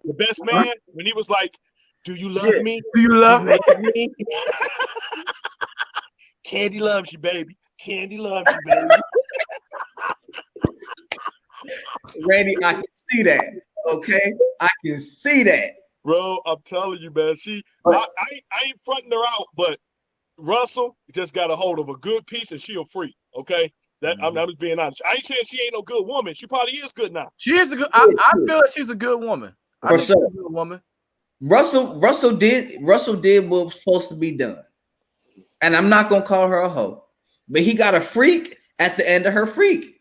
S1: The Best Man, when he was like, "Do you love me?
S2: Do you love me?"
S1: Candy loves you, baby. Candy loves you, baby.
S3: Randy, I can see that. Okay, I can see that,
S1: bro. I'm telling you, man. I ain't fronting her out, but Russell just got a hold of a good piece, and she a freak. Okay, I'm just being honest. I ain't saying she ain't no good woman. She probably is good now.
S2: She is a good. I feel like she's a good woman.
S3: For sure.
S2: She's a good woman.
S3: Russell did what was supposed to be done, and I'm not gonna call her a hoe, but he got a freak at the end of her freak.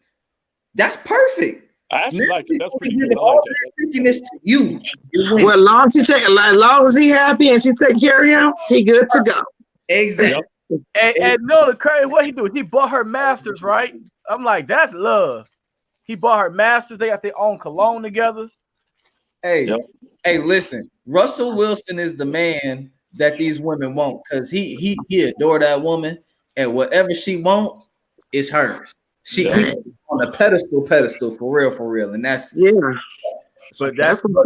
S3: That's perfect.
S1: I actually like it. That's pretty
S3: He
S1: good.
S3: did
S1: I like
S3: all
S1: that.
S3: that freakiness to you. You win.
S4: Well, as long as he happy and she take care of him, he good to go.
S3: Exactly.
S2: And no, the crazy what he do? He bought her masters, right? I'm like, that's love. He bought her masters. They got their own cologne together.
S3: Hey,
S1: Yep.
S3: hey, listen. Russell Wilson is the man that these women want because he adore that woman, and whatever she want is hers. He on a pedestal for real, and that's
S4: Yeah,
S2: But
S4: that's
S2: that's
S4: what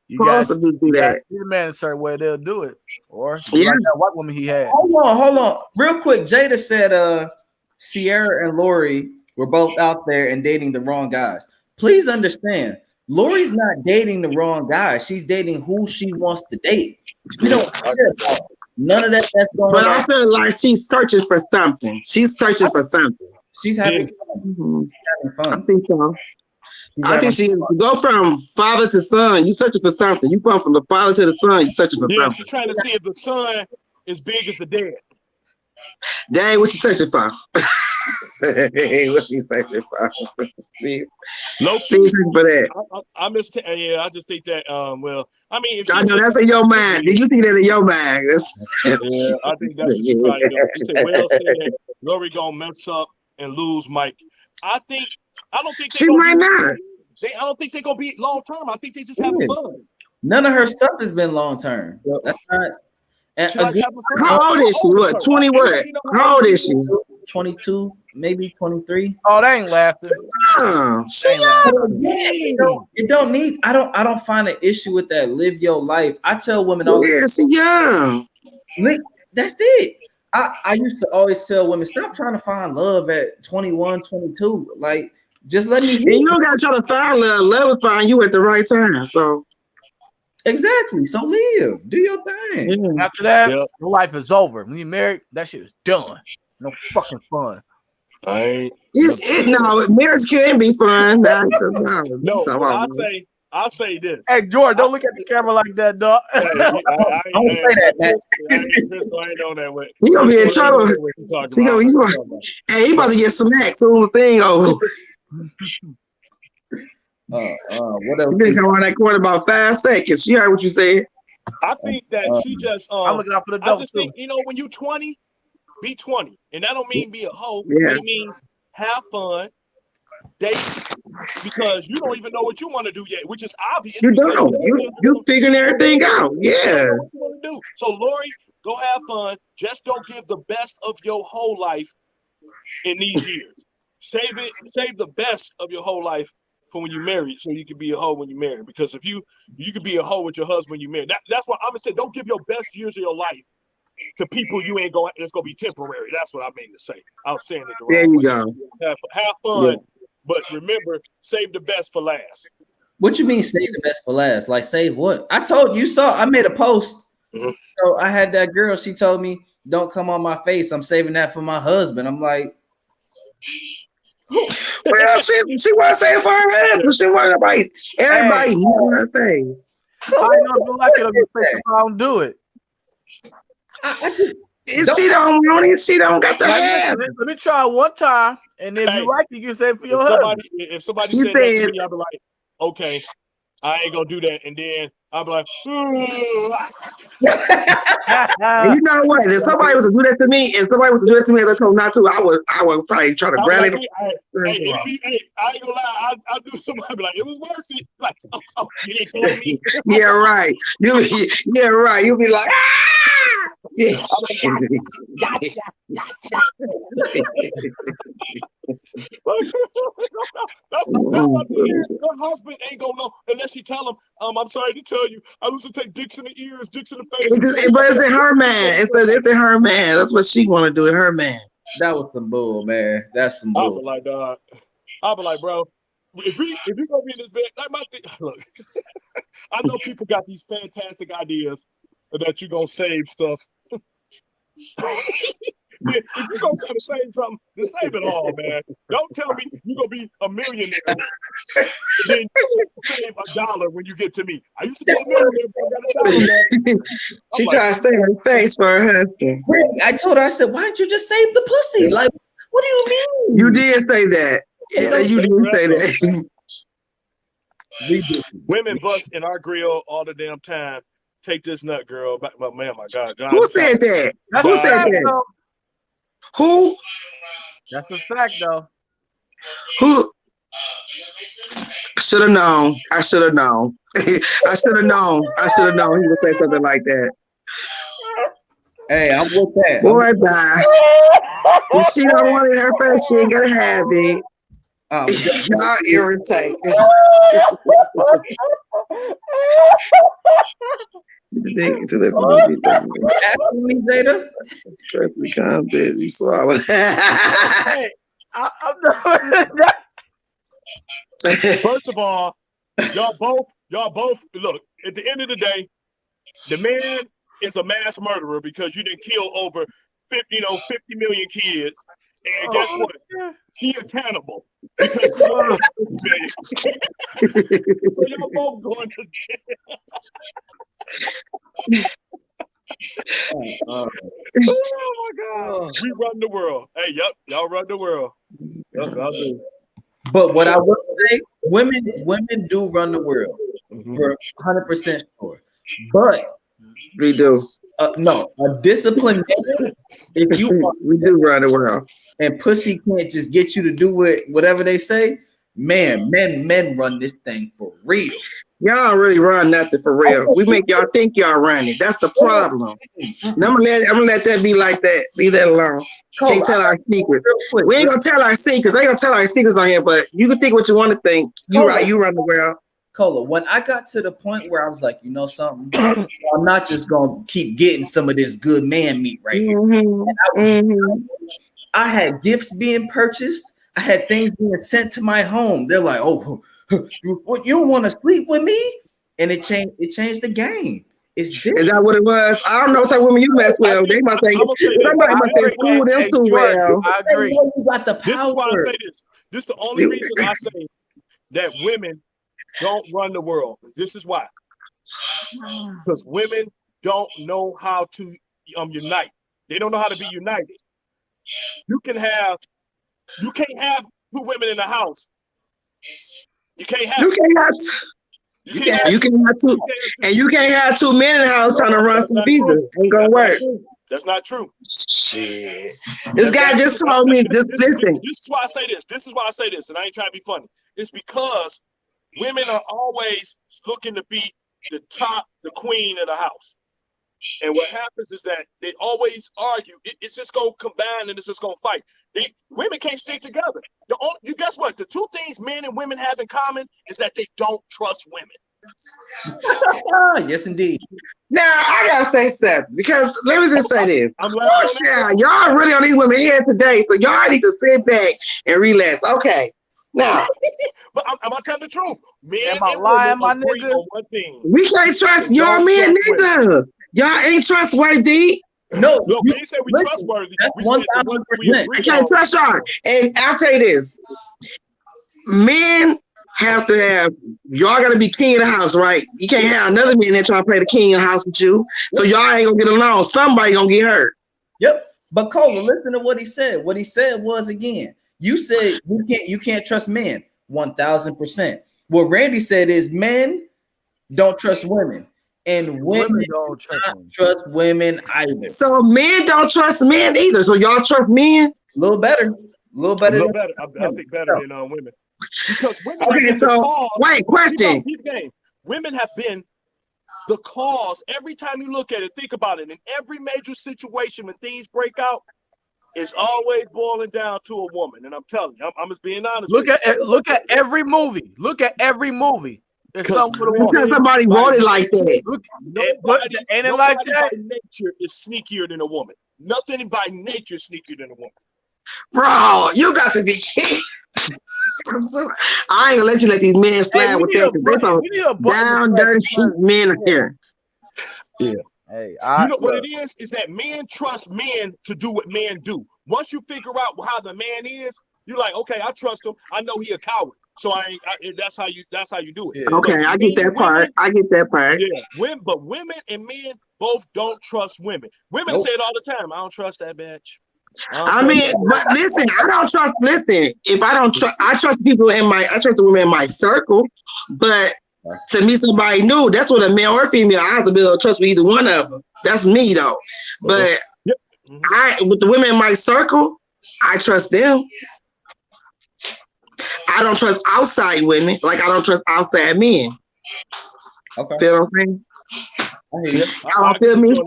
S2: you got
S4: supposed to do
S2: you got
S4: that.
S2: your man a certain way they'll do it. Or
S4: Yeah.
S2: like that white woman he had.
S3: hold on, real quick. Jada said, Sierra and Lori were both out there and dating the wrong guys. Please understand, Lori's not dating the wrong guy. She's dating who she wants to date. She don't care about none of that that's going
S4: But
S3: on.
S4: I feel like she's searching for something. She's searching for something.
S3: She's having fun.
S4: Mhm.
S3: She's having
S4: I
S3: fun.
S4: think so. I think she go from father to son. You searching for something. You go from the father to the son. You searching for
S1: Yeah,
S4: something.
S1: she's trying to see if the son is big as the dad.
S4: That ain't what you searching for. What you searching for? See,
S1: No,
S4: see, you searching for that.
S1: I yeah, I just think that. Well, I mean, if
S4: I
S1: she
S4: know
S1: was-
S4: that's in your mind. You think that in your mind?
S1: Yeah, I think that's what she probably doing. She said, "Well, said Lori gonna mess up and lose Mike." I don't think they
S4: She
S1: gonna
S4: might
S1: be,
S4: not.
S1: I don't think they're gonna be long term. I think they just having fun.
S3: None of her stuff has been long term. That's not. And
S1: She like
S3: again,
S1: having fun.
S4: How old is she? What? 20 what?
S1: Everybody know
S4: How old is she?
S3: 22, maybe 23.
S2: Oh, they ain't lasting.
S4: She
S2: Ain't lasting.
S3: It don't need. I don't find an issue with that. Live your life. I tell women all the
S4: yeah, she young.
S3: time. That's it. I used to always tell women, stop trying to find love at 21, 22. Like, just let me
S4: And you don't gotta try to find love. Love will find you at the right time. So
S3: exactly. So live. Do your thing.
S4: yeah.
S2: After that,
S1: Yep.
S2: your life is over. When you married, that shit is done. No fucking fun.
S1: I ain't.
S4: No, marriage can be fun.
S1: No, but I say this.
S2: Hey, George, don't look at the camera like that, dog.
S1: Hey,
S3: Don't say that, Matt.
S1: I ain't on that way.
S4: He gonna be in trouble. Hey, he about to get smacked soon the thing over.
S3: What else?
S4: She been coming around that corner about 5 seconds. She heard what you said.
S1: I think that she just
S2: I'm looking out for the
S1: I
S2: dope
S1: just
S2: too.
S1: think, when you 20, be 20. And that don't mean be a hoe.
S4: Yeah.
S1: It means have fun, date, because you don't even know what you want to do yet, which is obvious.
S4: You
S1: because
S4: don't. You figuring everything out.
S1: you
S4: Yeah.
S1: don't know what you want to do. So Lori, go have fun. Just don't give the best of your whole life in these years. Save the best of your whole life for when you marry, so you can be a hoe when you marry. Because if you could be a hoe with your husband when you marry. That's what I'm gonna say. Don't give your best years of your life to people you ain't going. It's gonna be temporary. That's what I mean to say. I was saying it the
S4: There
S1: wrong
S4: you
S1: way.
S4: go.
S1: Have fun, but remember, save the best for last.
S3: What you mean save the best for last? Like save what? I told you saw. I made a post.
S1: Mhm.
S3: So I had that girl. She told me, "Don't come on my face. I'm saving that for my husband." I'm like,
S4: Well, she want to say it for her husband. She want everybody on her face.
S2: I know if you like it or you say I don't do it.
S4: If she don't want it, she don't got the
S2: Like,
S4: have.
S2: let me try one time, and if
S1: Hey,
S2: you like it, you can say it for your
S1: If
S2: husband.
S1: somebody
S4: She
S1: said that to
S4: said-
S1: me, I'd be like, okay, I ain't gonna do that. And then I'd be like,
S4: And you know what? If somebody was to do that to me, and I told not to, I would probably try to grab it.
S1: I ain't gonna lie, I do something. I'd be like, it was worth it. Like, oh, you didn't tell me.
S4: Yeah, right. Yeah, right. You'll be like, ah! Yeah.
S1: That's what her husband ain't gonna know unless she tell him, I'm sorry to tell you, I used to take dicks in the ears, dicks in the face.
S4: But it's in her man. It's in her man. That's what she want to do in her man.
S3: that was some bull, man. That's some
S1: I'll
S3: bull.
S1: be like, dog. I'll be like, bro, if you gonna be in this bed, like my thing, look, I know people got these fantastic ideas that you gonna save stuff. If you gonna try to save something, then save it all, man. Don't tell me you gonna be a millionaire, and then you save $1 when you get to me. I used to be a millionaire, but I got $1 back.
S4: She trying to save her face for her husband.
S3: I told her, I said, why don't you just save the pussy? Like, what do you mean?
S4: You did say that. Yeah, you did say that.
S1: Women bust in our grill all the damn time. Take this nut, girl. But man, my God, John,
S4: Who said that?
S2: That's
S4: Who
S2: a
S4: said
S2: fact,
S4: that?
S2: though.
S4: Who?
S2: That's a fact, though.
S4: Who? Should have known. I should have known. I should have known. I should have known he would say something like that.
S3: Hey, I'm with that.
S4: Boy, bye. If she don't want it in her face, she ain't gonna have it. Y'all irritate.
S3: Asking me, Zeta?
S4: You swallow.
S2: Hey, I'm
S1: First of all, y'all both look, at the end of the day, the man is a mass murderer because you didn't kill over 50 million kids. And guess what? He accountable because so y'all both going to jail. Oh my God. We run the world. Hey, yep, y'all run the world. Yep, y'all do.
S3: But what I will say, women do run the world for 100% sure. But
S4: We do.
S3: No, a disciplined man. If you want,
S4: we do run the world,
S3: and pussy can't just get you to do it, whatever they say. Man, men run this thing for real.
S4: Y'all really run nothing for real. We make y'all think y'all run it. That's the problem. And I'm gonna let that be like that. Leave that alone. Can't tell our secrets. We ain't gonna tell our secrets. I ain't gonna tell our secrets on here, but you can think what you want to think. You right, you run the world.
S3: Cola, when I got to the point where I was like, you know something, I'm not just gonna keep getting some of this good man meat right here. I had gifts being purchased. I had things being sent to my home. They're like, "Oh, you don't want to sleep with me?" And it changed. It changed the game. Is
S4: that what it was? I don't know what type of women you mess with. They must say somebody must say fool them too well.
S2: I agree.
S3: You got the power.
S1: This is why I say this. This is the only reason I say that women don't run the world. This is why. Because women don't know how to unite. They don't know how to be united. You can't have two women in the house. You can't have
S4: two, and you can't have two men in the house trying to run some either. Ain't gonna work.
S1: That's not true.
S4: Shit. This guy just told me, just listen.
S1: This is why I say this. This is why I say this, and I ain't trying to be funny. It's because women are always looking to be the queen of the house. And what happens is that they always argue. It's just gonna combine and it's just gonna fight. Women can't stick together. You guess what? The two things men and women have in common is that they don't trust women.
S3: Yes, indeed.
S4: Now I gotta say something because let me just say this. Y'all really on these women here today, so y'all need to sit back and relax. Okay. Now,
S1: but I'm gonna tell the truth. Men
S2: am I lying, my nigga?
S1: One thing.
S4: We can't trust y'all men neither. Y'all ain't trustworthy.
S1: No, we ain't say we trustworthy. We said
S4: I can't trust y'all. And I'll tell you this. Men have to have, y'all gotta be king of the house, right? You can't have another man there trying to play the king of the house with you. So y'all ain't gonna get along. Somebody gonna get hurt.
S3: Yep. But Cola, listen to what he said. What he said was, again, you said you can't trust men 1,000%. What Randy said is men don't trust women. And women don't trust women either.
S4: So men don't trust men either. So y'all trust men?
S3: A little better.
S1: I think better than women. Because women.
S4: Okay, so wait, question.
S1: Women have been the cause. Every time you look at it, think about it. In every major situation when things break out, it's always boiling down to a woman. And I'm telling you, I'm just being honest.
S2: Look at every movie. Look at every movie.
S4: Because somebody wrote it like that.
S2: Ain't it like that?
S1: By nature is sneakier than a woman. Nothing by nature is sneakier than a woman.
S4: Bro, you got to be kidding. I ain't gonna let you let these men slap with that because there's some down, dirty men here.
S1: Yeah. Hey, you know what it is that men trust men to do what men do. Once you figure out how the man is, you're like, okay, I trust him. I know he a coward. So that's how you do it.
S4: Okay, I get that part.
S1: Yeah, but women and men both don't trust women. Women say it all the time. I don't trust that bitch.
S4: I mean, but listen, I don't trust. Listen, if I don't trust, I trust people I trust the women in my circle. But to meet somebody new, that's what a male or female, I have to be able to trust with either one of them. That's me though. But with the women in my circle, I trust them. I don't trust outside women, like I don't trust outside men.
S3: Okay.
S4: See what I'm saying?
S1: I
S4: feel me?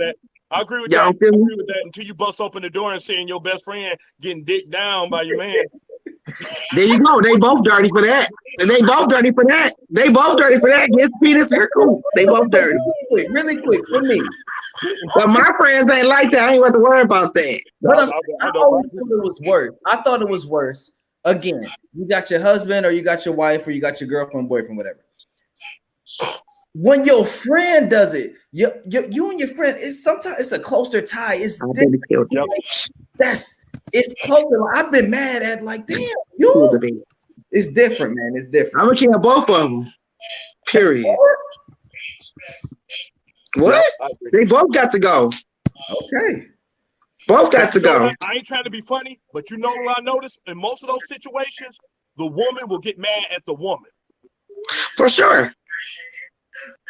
S1: I agree with
S4: Y'all
S1: that. I
S4: feel me?
S1: agree with that until you bust open the door and seeing your best friend getting dicked down by your man.
S4: There you go. They both dirty for that. They both dirty for that. They both dirty for that. His penis, her cool. They both dirty.
S3: Really quick for me.
S4: But my friends ain't like that. I ain't got to worry about that.
S3: I always thought it was worse. I thought it was worse. Again, you got your husband or you got your wife or you got your girlfriend, boyfriend, whatever. When your friend does it, you and your friend, sometimes it's a closer tie. It's closer. I've been mad at like, damn, you. It's different, man. It's different.
S4: I'm gonna kill both of them. Period. What? They both got to go.
S3: Okay.
S4: Both got to go.
S1: I ain't trying to be funny, but you know what I noticed? In most of those situations, the woman will get mad at the woman.
S4: For sure.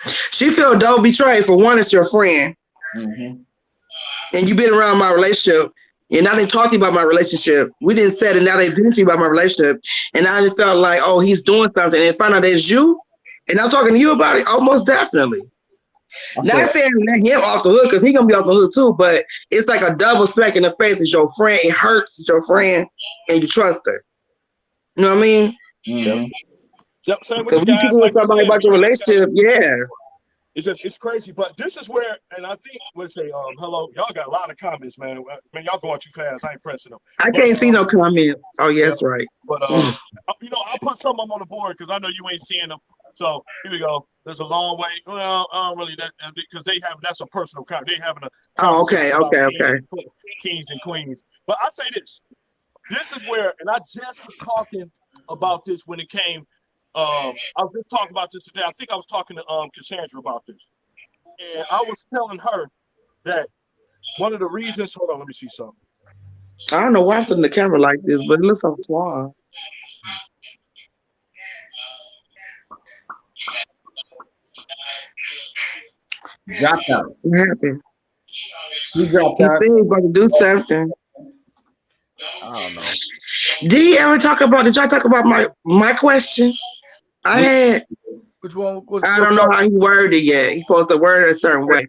S4: She feel double betrayed. For one, it's your friend. And you've been around my relationship, and I didn't talk to you about my relationship. We didn't say it, now they didn't to you about my relationship. And I just felt like, oh, he's doing something. And find out it's you, and I'm talking to you about it. Almost definitely. Okay. Not saying let him off the hook, because he's gonna be off the hook too, but it's like a double smack in the face. It's your friend, it hurts, it's your friend, and you trust her. You know what I mean?
S1: Because
S4: when you keep with somebody about your relationship,
S1: it's crazy. But this is where, and I think let's say, hello, y'all got a lot of comments, man. Man, y'all going too fast. I ain't pressing them.
S4: I can't see no comments. Oh, yes, right.
S1: But you know, I'll put some of them on the board because I know you ain't seeing them. So here we go. There's a long way. Well, I don't really that because that's a personal comment. They having a
S4: okay.
S1: Kings and queens. But I say this. This is where, and I just was talking about this when it came. I was just talking about this today. I think I was talking to Cassandra about this, and I was telling her that one of the reasons. Hold on, let me see something.
S4: I don't know why it's in the camera like this, but it looks so suave.
S3: Dropped out.
S4: What happened?
S3: He dropped
S4: out. He said he was about to do something.
S3: I don't know.
S4: Did y'all talk about my question? I had.
S2: Which one?
S4: I don't know how he worded it yet. He supposed to word it a certain way.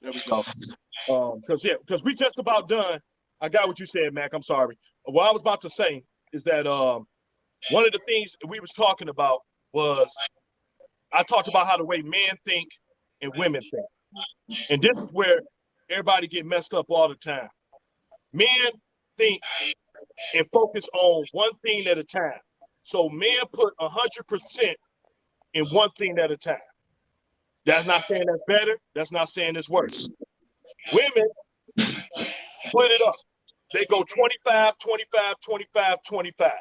S1: There we go. Because we just about done. I got what you said, Mac. I'm sorry. What I was about to say is that one of the things we was talking about was I talked about how the way men think and women think. And this is where everybody get messed up all the time. Men think and focus on one thing at a time. So men put 100% in one thing at a time. That's not saying that's better. That's not saying it's worse. Women split it up. They go 25, 25, 25, 25.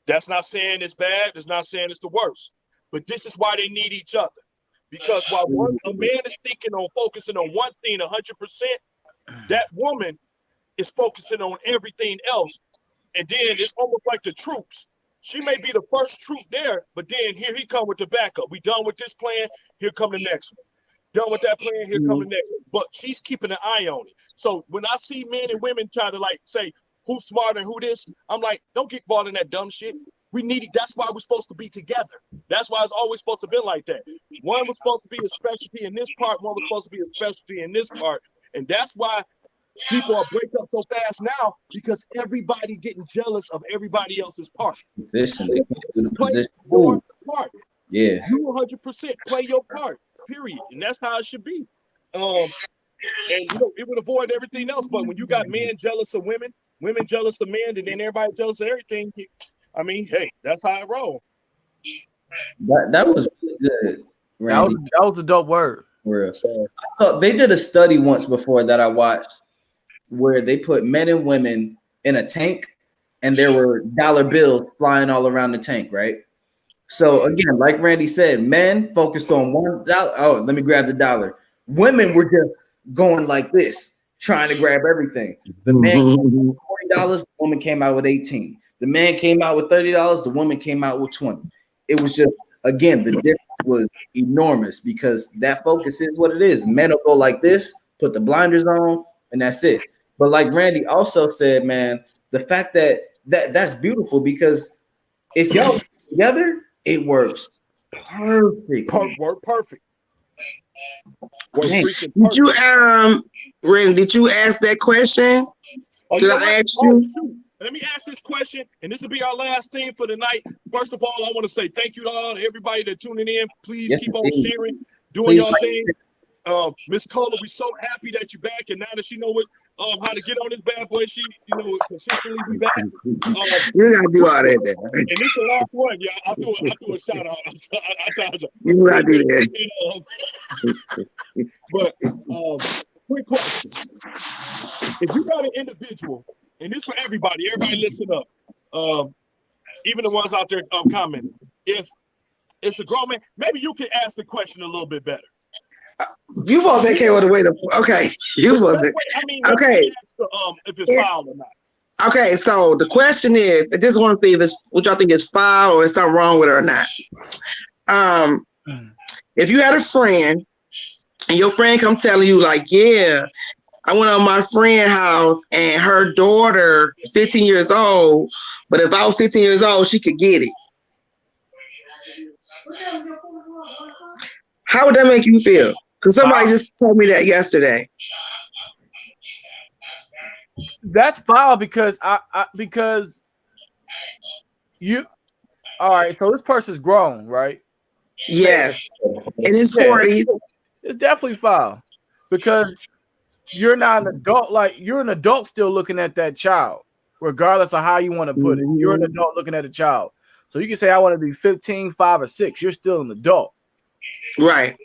S1: That's not saying it's bad. It's not saying it's the worst. But this is why they need each other. Because while a man is thinking on focusing on one thing 100%, that woman is focusing on everything else. And then it's almost like the troops. She may be the first troop there, but then here he come with the backup. We done with this plan, here come the next one. Done with that plan, here come the next one. But she's keeping an eye on it. So when I see men and women try to like say who's smarter and who this, I'm like, don't get involved in that dumb shit. We need it. That's why we're supposed to be together. That's why it's always supposed to be like that. One was supposed to be a specialty in this part, one was supposed to be a specialty in this part. And that's why people are break up so fast now, because everybody getting jealous of everybody else's part.
S3: Position. They can't do the position.
S1: Your part.
S3: Yeah.
S1: You 100% play your part. Period. And that's how it should be. And you know, it would avoid everything else. But when you got men jealous of women, women jealous of men, and then everybody jealous of everything, I mean, hey, that's how it rolls.
S3: That was really good, Randy.
S2: That was a dope word.
S3: Real. I saw they did a study once before that I watched where they put men and women in a tank and there were dollar bills flying all around the tank, right? So again, like Randy said, men focused on $1. Oh, let me grab the dollar. Women were just going like this. trying to grab everything. The man came out with $40, the woman came out with 18. The man came out with $30, the woman came out with 20. It was just, again, the difference was enormous because that focus is what it is. Men will go like this, put the blinders on, and that's it. But like Randy also said, man, the fact that's beautiful because if y'all work together, it works perfect.
S1: Work perfect.
S4: Did you Randy, did you ask that question? Did I ask you?
S1: Let me ask this question, and this will be our last thing for the night. First of all, I want to say thank you to all everybody that's tuning in. Please keep on sharing, doing your thing. Miss Cola, we're so happy that you're back, and now that she know what how to get on this bad boy, she consistently be back.
S4: You gotta do all that there.
S1: And this is the last one, yeah. I threw a shout out. I told you.
S4: You gotta do that.
S1: But quick question: if you got an individual, and this for everybody listen up, even the ones out there commenting, if it's a grown man, maybe you can ask the question a little bit better.
S4: You both that came on the way to okay. You wasn't okay.
S1: If it's foul or not.
S4: Okay, so the question is, I just want to see if it's what y'all think is foul or is something wrong with it or not. If you had a friend and your friend come telling you like, yeah, I went on my friend's house and her daughter, 15 years old, but if I was 15 years old, she could get it. How would that make you feel? Because somebody just told me that yesterday.
S2: That's foul because because you all right, so this person's grown, right?
S4: Yes. In his 40s.
S2: It's definitely foul because you're not an adult, like you're an adult still looking at that child, regardless of how you want to put it. You're an adult looking at a child. So you can say I want to be 15, 5, or 6. You're still an adult.
S4: Right.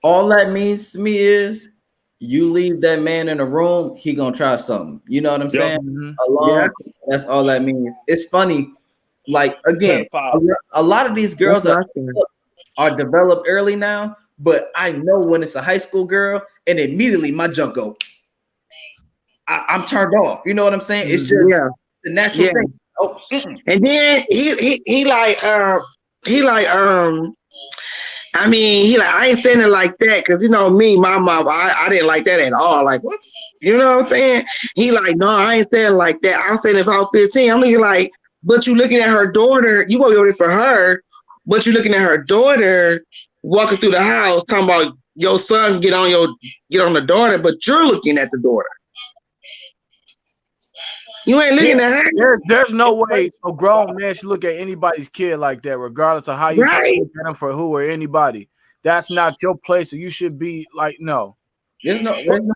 S3: All that means to me is you leave that man in a room, he gonna try something. You know what I'm saying?
S2: Mm-hmm.
S3: That's all that means. It's funny. Like again, a lot of these girls are developed early now, but I know when it's a high school girl, and immediately my junk go. I'm turned off. You know what I'm saying? It's just the natural thing. Oh,
S4: and then he like I mean, he like, I ain't saying it like that because you know me, my mom, I didn't like that at all. Like, what? You know what I'm saying? He like, no, I ain't saying it like that. I'm saying if I was 15, I'm looking like, but you looking at her daughter, you won't be over for her, but you looking at her daughter walking through the house, talking about your son get on the daughter, but you're looking at the daughter. You ain't looking at her.
S2: There's no way a grown man should look at anybody's kid like that, regardless of how you look at them for who or anybody. That's not your place, so you should be like, no.
S3: There's no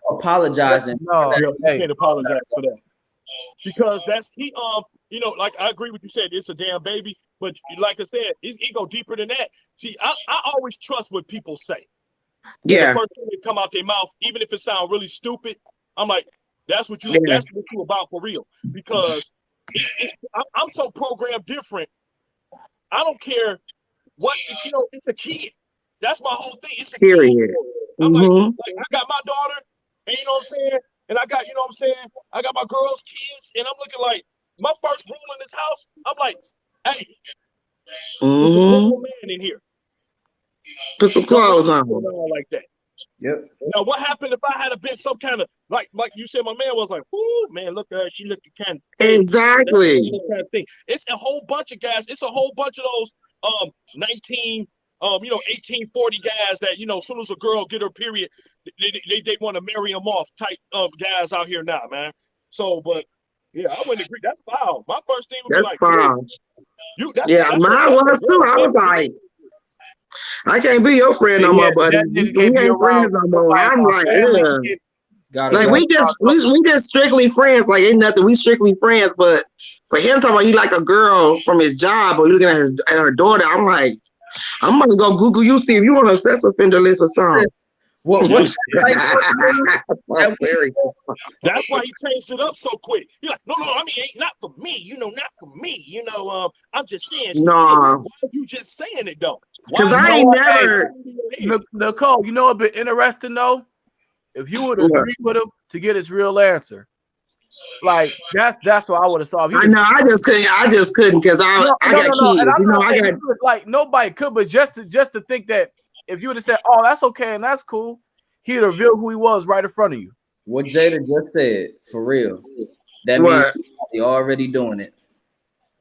S3: apologizing.
S1: No, you can't apologize for that because that's he. You know, like I agree with you said, it's a damn baby, but like I said, it go deeper than that. See, I always trust what people say.
S4: Yeah.
S1: The first thing that come out their mouth, even if it sounds really stupid, I'm like, that's what you about for real. Because I'm so programmed different. I don't care what, you know, it's a kid. That's my whole thing. It's a kid. I'm like, I got my daughter, and you know what I'm saying? And I got, you know what I'm saying? I got my girls' kids, and I'm looking like, my first rule in this house, I'm like, hey, there's a grown man in here.
S4: Put some clothes on.
S1: Like that.
S3: Yep.
S1: Now, what happened if I had been some kind of like you said? My man was like, "Ooh, man, look at her. She looking kind of
S4: exactly."
S1: Kind of thing. It's a whole bunch of guys. It's a whole bunch of those 18, 1840 guys that as soon as a girl get her period, they want to marry them off type guys out here now, man. So, but yeah, I wouldn't agree. That's foul. My first thing would be like,
S4: foul.
S1: That's
S4: mine was too. I was like, I can't be your friend no more, buddy. We ain't friends no more. I'm like, like we just strictly friends. Like ain't nothing. We strictly friends. But for him talking about he like a girl from his job or looking at her daughter, I'm like, I'm gonna go Google you see if you want a sex offender list or something.
S3: What?
S1: That's why he changed it up so quick. He's like, no, I mean, ain't not for me, not for me. I'm just saying.
S4: No.
S1: Why are you just saying it though?
S4: Because I ain't never.
S2: Nicole, you know what's been interesting though? if you would agree with him to get his real answer, like that's what I would have saw.
S4: I know. I just couldn't because I got kids.
S2: And I'm not
S4: I got
S2: like nobody could, but just to think that if you would have said, "Oh, that's okay and that's cool," he'd reveal who he was right in front of you.
S3: What Jada just said, for real, that means you're already doing it.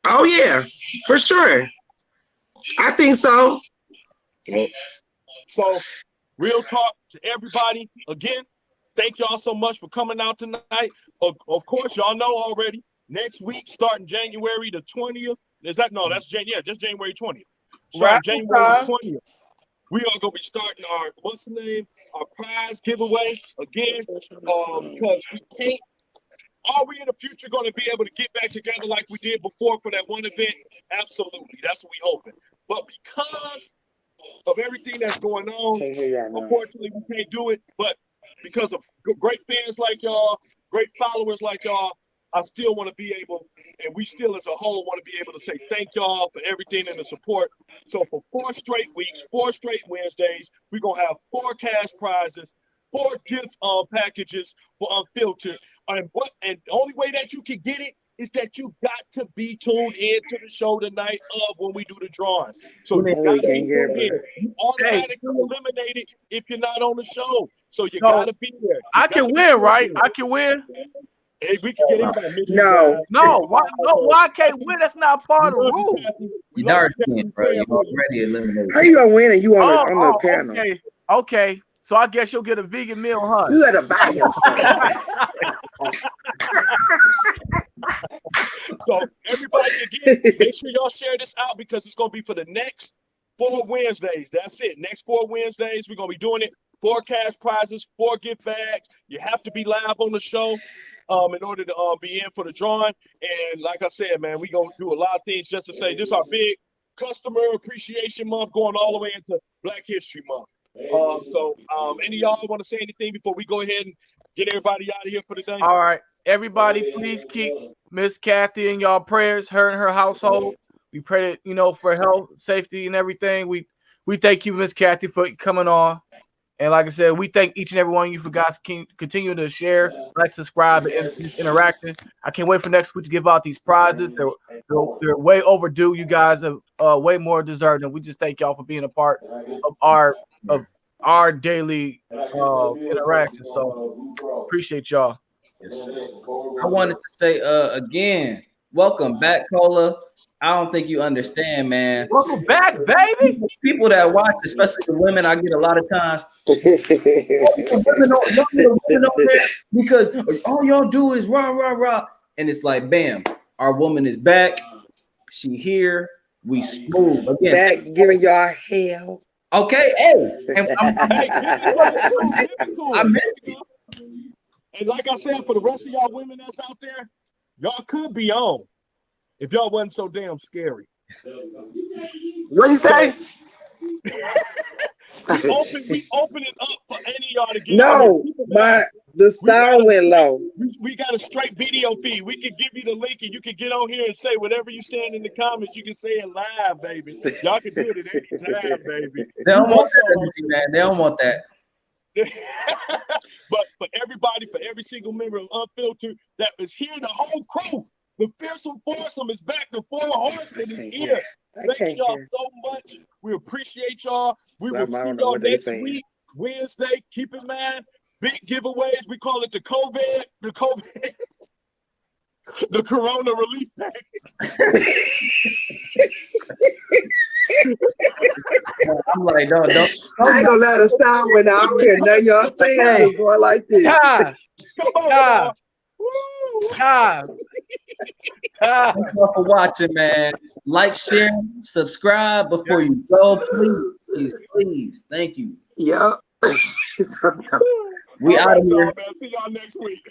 S4: Oh yeah, for sure. I think so.
S1: So, real talk to everybody. Again, thank y'all so much for coming out tonight. Of course, y'all know already. Next week, starting January the 20th. Is that no? That's just January 20th. Starting January 20th. We are gonna be starting our our prize giveaway again. Because we can't. Are we in the future going to be able to get back together like we did before for that one event? Absolutely. That's what we hoping. But because of everything that's going on, unfortunately, we can't do it. But because of great fans like y'all, great followers like y'all, I still want to be able, and we still as a whole want to be able to say thank y'all for everything and the support. So for 4 straight weeks, 4 straight Wednesdays, we're going to have 4 cash prizes, 4 gift packages for Unfiltered. And the only way that you can get it is that you got to be tuned in to the show the night of when we do the drawing. So you got to be tuned in. You automatically eliminated if you're not on the show. So you got to be there.
S2: I can win, right? I can win.
S1: Hey, we can get anybody.
S2: No, why I can't win? That's not part of the rule.
S3: You dark skin, bro. You already eliminated.
S4: How you gonna win and you on the panel?
S2: Okay. So I guess you'll get a vegan meal, huh?
S4: You had to buy him.
S1: So everybody, again, make sure y'all share this out because it's gonna be for the next 4 Wednesdays. That's it. Next 4 Wednesdays, we're gonna be doing it. 4 cash prizes, 4 gift bags. You have to be live on the show in order to be in for the drawing. And like I said, man, we're gonna do a lot of things just to say this is our big customer appreciation month going all the way into Black History Month. Any of y'all want to say anything before we go ahead and get everybody out of here for the day?
S2: All right. Everybody, please keep Miss Kathy in y'all prayers, her and her household. We pray that, for health, safety, and everything. We thank you, Miss Kathy, for coming on. And like I said, we thank each and every one of you for guys continue to share, like, subscribe, and interacting. I can't wait for next week to give out these prizes. They're way overdue. You guys are way more deserving. And we just thank y'all for being a part of our daily interaction. So appreciate y'all.
S3: Yes. I wanted to say again, welcome back, Cola. I don't think you understand, man.
S2: Welcome back, baby.
S3: People that watch, especially the women, I get a lot of times. women over there because all y'all do is rah, rah, rah. And it's like, bam, our woman is back. She here. We smooth. Again,
S4: back giving y'all hell.
S3: Okay, hey. And
S1: I missed it. And like I said, for the rest of y'all women that's out there, y'all could be on if y'all wasn't so damn scary.
S4: What do you say?
S1: we open it up for any of y'all to get
S4: No, the sound went low.
S1: We got a straight video feed. We can give you the link and you can get on here and say whatever you're saying in the comments. You can say it live, baby. Y'all can do it at any time, baby.
S3: They don't want that, man. They don't want that.
S1: But for everybody, for every single member of Unfiltered that is here, the whole crew, the fearsome foursome is back. The 4 horsemen is here. Thank y'all so much. We appreciate y'all. We will see y'all next week, Wednesday. Keep in mind, big giveaways. We call it the Corona Relief Package.
S3: I'm like, don't.
S4: I ain't gonna let us sound when I don't care. Now y'all saying it's going like this.
S3: Thanks for watching, man. Like, share, subscribe before you go, please. Thank you.
S4: Yeah.
S3: We out of here.
S1: See y'all next week.